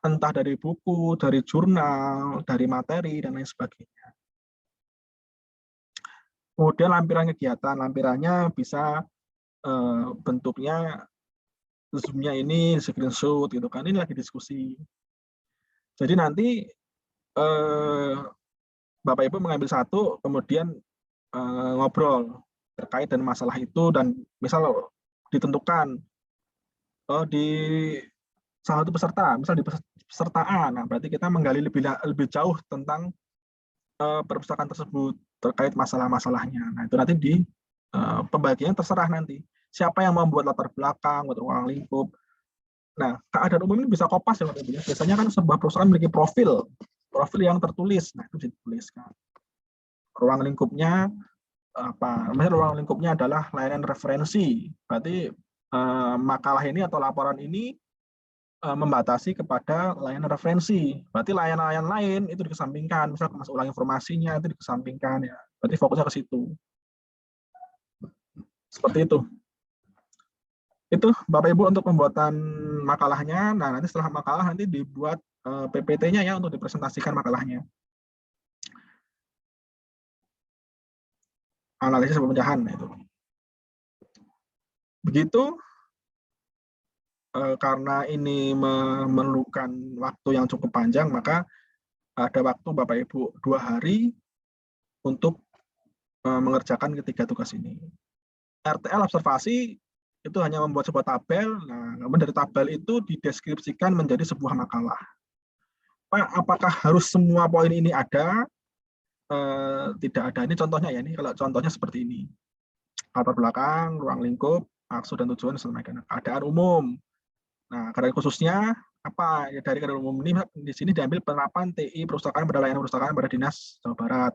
Entah dari buku, dari jurnal, dari materi, dan lain sebagainya. Kemudian lampiran kegiatan. Lampirannya bisa bentuknya zoom-nya ini screenshot gitu kan. Ini lagi diskusi. Jadi nanti Bapak Ibu mengambil satu, kemudian ngobrol terkait dengan masalah itu, dan misal ditentukan di salah satu peserta, misal di peserta A, nah berarti kita menggali lebih jauh tentang perpustakaan tersebut terkait masalah-masalahnya. Nah itu nanti di pembagian terserah nanti siapa yang membuat latar belakang, ruang lingkup. Nah, keadaan umum ini bisa kopas ya Bapak Ibu. Biasanya kan sebuah perusahaan memiliki profil yang tertulis. Nah, itu dituliskan. Ruang lingkupnya apa? Misalnya ruang lingkupnya adalah layanan referensi. Berarti makalah ini atau laporan ini membatasi kepada layanan referensi. Berarti layanan lain itu dikesampingkan. Misal masuk ulang informasinya itu dikesampingkan ya. Berarti fokusnya ke situ. Seperti itu. Itu Bapak Ibu untuk pembuatan makalahnya. Nah, nanti setelah makalah nanti dibuat PPT-nya ya untuk dipresentasikan makalahnya. Analisis pemecahan itu. Begitu, karena ini memerlukan waktu yang cukup panjang, maka ada waktu Bapak Ibu 2 hari untuk mengerjakan ketiga tugas ini. RTL observasi itu hanya membuat sebuah tabel. Nah, kemudian dari tabel itu dideskripsikan menjadi sebuah makalah. Apakah harus semua poin ini ada? Tidak ada. Ini contohnya ya. Ini kalau contohnya seperti ini. Latar belakang, ruang lingkup, maksud dan tujuan disampaikan. Keadaan umum. Nah, keadaan khususnya apa? Ya, dari keadaan umum ini di sini diambil penerapan TI perpustakaan pada layanan perpustakaan pada Dinas Jawa Barat.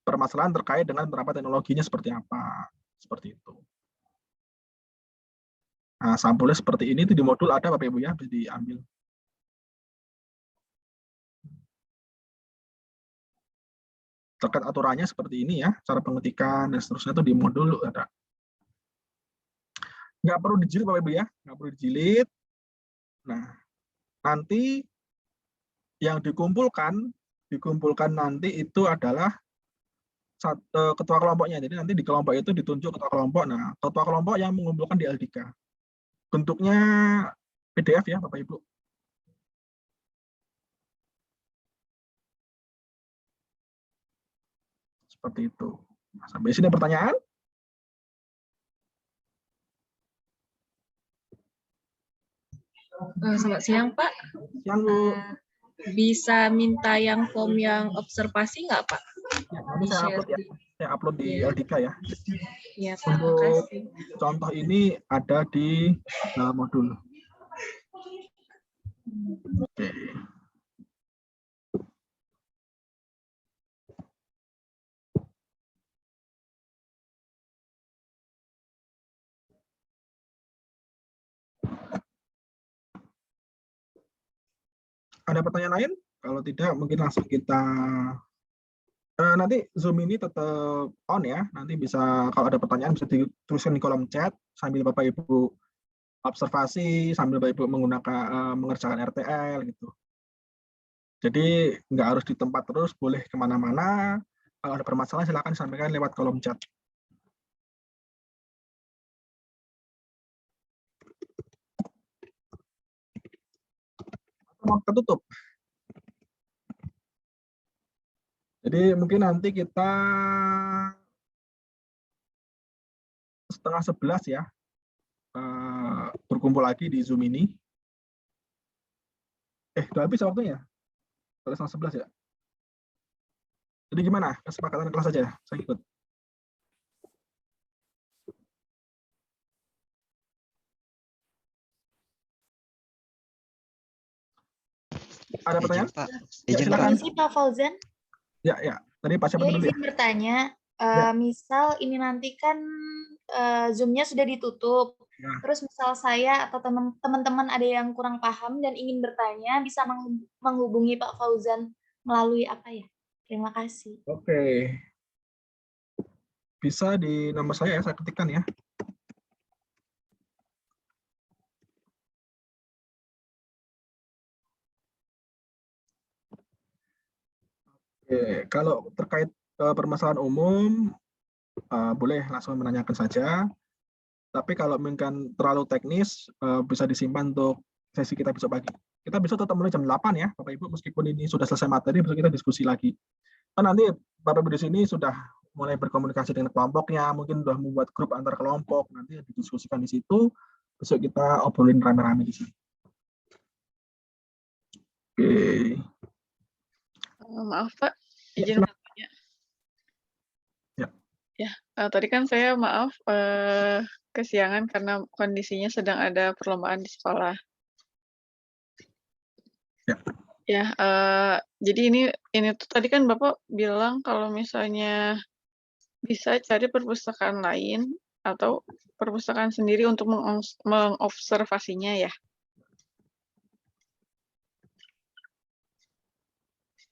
Permasalahan terkait dengan penerapan teknologinya seperti apa? Seperti itu. Nah, sampulnya seperti ini, itu di modul ada Bapak Ibu ya, bisa diambil. Terkait aturannya seperti ini ya, cara pengetikan dan seterusnya itu di modul ada. Nggak perlu dijilid Bapak Ibu ya, nggak perlu dijilid. Nah, nanti yang dikumpulkan nanti itu adalah ketua kelompoknya. Jadi nanti di kelompok itu ditunjuk ketua kelompok. Nah, ketua kelompok yang mengumpulkan di LDK. Bentuknya PDF ya Bapak Ibu. Seperti itu. Nah, sampai sini pertanyaan? Selamat siang Pak. Siang Bu. Bisa minta yang form yang observasi nggak Pak? Ya, nanti saya upload ya. Saya upload di LDK ya. Iya Pak, untuk makasih. Contoh ini ada di modul. Oke. Ada pertanyaan lain? Kalau tidak, mungkin langsung kita nanti Zoom ini tetap on ya. Nanti bisa kalau ada pertanyaan bisa dituliskan di kolom chat sambil Bapak Ibu observasi, sambil Bapak Ibu menggunakan mengerjakan RTL gitu. Jadi nggak harus di tempat terus, boleh kemana-mana. Kalau ada permasalahan silakan sampaikan lewat kolom chat. Mau tertutup. Jadi mungkin nanti kita 10:30 ya berkumpul lagi di Zoom ini. Udah habis waktunya? 10:30 ya? Jadi gimana? Kesepakatan kelas aja, saya ikut. Ada pertanyaan? Pak. Terima kasih Pak Fauzan. Ya. Tadi Pak siapa dulu ya? Izin bertanya, misal ini nanti kan Zoom-nya sudah ditutup. Ya. Terus misal saya atau teman-teman ada yang kurang paham dan ingin bertanya, bisa menghubungi Pak Fauzan melalui apa ya? Terima kasih. Oke. Bisa di nomor saya ketikkan ya. Oke, kalau terkait permasalahan umum, boleh langsung menanyakan saja. Tapi kalau mungkin terlalu teknis, bisa disimpan untuk sesi kita besok pagi. Kita besok tetap mulai jam 8 ya, Bapak Ibu, meskipun ini sudah selesai materi, besok kita diskusi lagi. Kan nanti Bapak Ibu di sini sudah mulai berkomunikasi dengan kelompoknya, mungkin sudah membuat grup antar kelompok, nanti didiskusikan di situ, besok kita obrolin rame-rame di sini. Oke. Maaf Pak, izin bertanya. Ya, tadi kan saya maaf kesiangan karena kondisinya sedang ada perlombaan di sekolah. Ya, jadi ini tuh tadi kan Bapak bilang kalau misalnya bisa cari perpustakaan lain atau perpustakaan sendiri untuk mengobservasinya ya.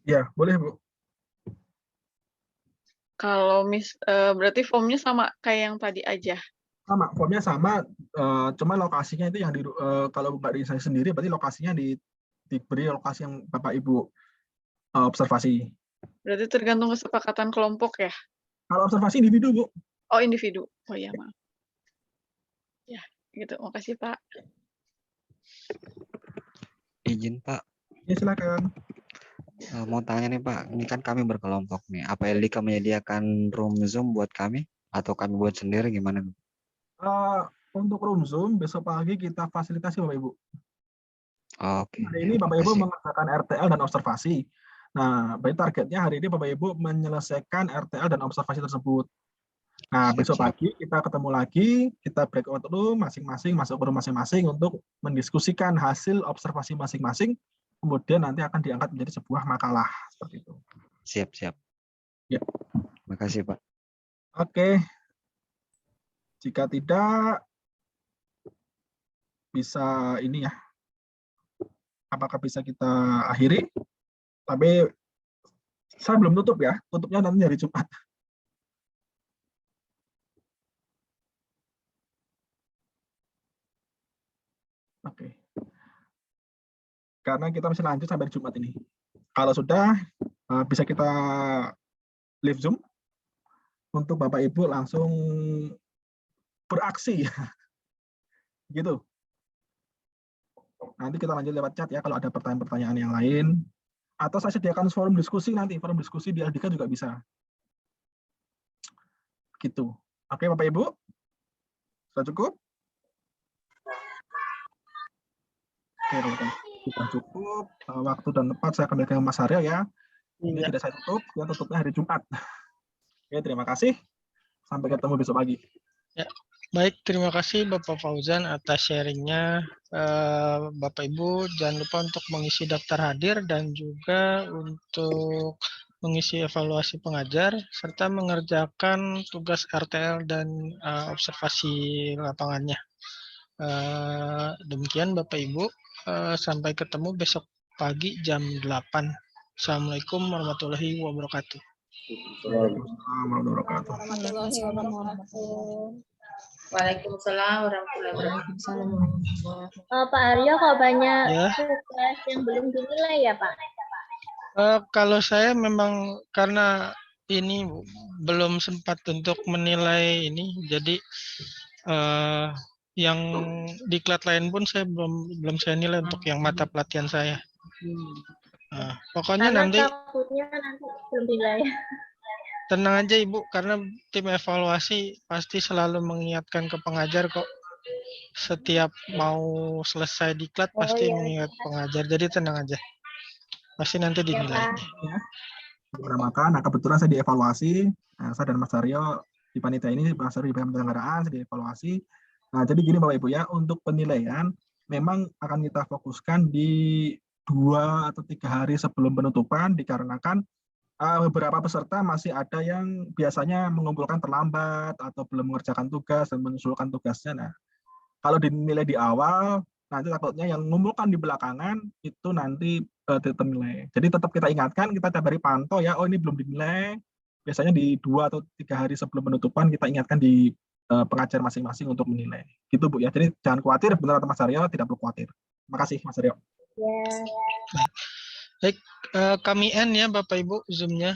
Ya, boleh Bu. Kalau berarti formnya sama kayak yang tadi aja? Sama, formnya sama, cuma lokasinya itu yang kalau Mbak Risa sendiri, berarti lokasinya diberi lokasi yang Bapak Ibu observasi. Berarti tergantung kesepakatan kelompok ya? Kalau observasi individu, Bu. Oh, individu. Oh iya, maaf. Ya, gitu. Makasih, Pak. Izin, Pak. Ya, silakan. Mau tanya nih Pak, ini kan kami berkelompok nih. Apa LDK menyediakan room Zoom buat kami? Atau kami buat sendiri gimana? Untuk room Zoom, besok pagi kita fasilitasi Bapak Ibu. Oke. Hari ini Bapak Ibu mengerjakan RTL dan observasi. Nah, berarti targetnya hari ini Bapak Ibu menyelesaikan RTL dan observasi tersebut. Nah, besok pagi kita ketemu lagi, kita breakout room masing-masing, masuk ke room masing-masing untuk mendiskusikan hasil observasi masing-masing. Kemudian nanti akan diangkat menjadi sebuah makalah seperti itu. Siap. Ya. Makasih Pak. Oke. Jika tidak bisa ini ya. Apakah bisa kita akhiri? Tapi saya belum tutup ya. Tutupnya nanti hari Jumat. Oke. Karena kita masih lanjut sampai Jumat ini. Kalau sudah, bisa kita live Zoom untuk Bapak Ibu langsung beraksi. Gitu. Nanti kita lanjut lewat chat ya kalau ada pertanyaan-pertanyaan yang lain. Atau saya sediakan forum diskusi nanti. Forum diskusi di LDK juga bisa. Gitu. Oke Bapak Ibu? Sudah cukup? Oke, sudah cukup. Waktu dan tempat saya kembalikan ke Mas Haryo ya. Ini tidak saya tutup, ya tutupnya hari Jumat. Oke, terima kasih. Sampai ketemu besok pagi. Ya, baik, terima kasih Bapak Fauzan atas sharingnya. Bapak Ibu jangan lupa untuk mengisi daftar hadir dan juga untuk mengisi evaluasi pengajar serta mengerjakan tugas RTL dan observasi lapangannya. Demikian Bapak Ibu, sampai ketemu besok pagi jam 8. Assalamualaikum warahmatullahi wabarakatuh. Waalaikumsalam warahmatullahi wabarakatuh. Warahmatullahi wabarakatuh. Waalaikumsalam warahmatullahi wabarakatuh. Pak Aryo, kalau banyak Ya. tugas yang belum dinilai ya Pak? Kalau saya memang karena ini Bu, belum sempat untuk menilai ini, jadi yang diklat lain pun saya belum saya nilai untuk yang mata pelatihan saya. Pokoknya Karena nanti takutnya nanti belum dinilai. tenang aja Ibu, karena tim evaluasi pasti selalu mengingatkan ke pengajar kok. Setiap mau selesai diklat pasti iya. mengingat pengajar, jadi tenang aja. Pasti nanti dinilai. Nah, kebetulan saya dievaluasi, saya dan Mas Aryo di panitia ini, Mas Aryo di penyelenggaraan, saya dievaluasi. Nah, jadi gini Bapak Ibu ya, untuk penilaian memang akan kita fokuskan di 2 atau 3 hari sebelum penutupan, dikarenakan beberapa peserta masih ada yang biasanya mengumpulkan terlambat atau belum mengerjakan tugas dan menyusulkan tugasnya. Nah, kalau dinilai di awal, nanti takutnya yang mengumpulkan di belakangan itu nanti ternilai. Jadi tetap kita ingatkan, kita tiap hari pantau ya, oh ini belum dinilai. Biasanya di 2 atau 3 hari sebelum penutupan kita ingatkan di pengajar masing-masing untuk menilai. Gitu Bu ya. Jadi jangan khawatir, benar kata Mas Aryo, tidak perlu khawatir. Terima kasih Mas Aryo. Ya. Baik, kami end ya Bapak Ibu Zoom-nya.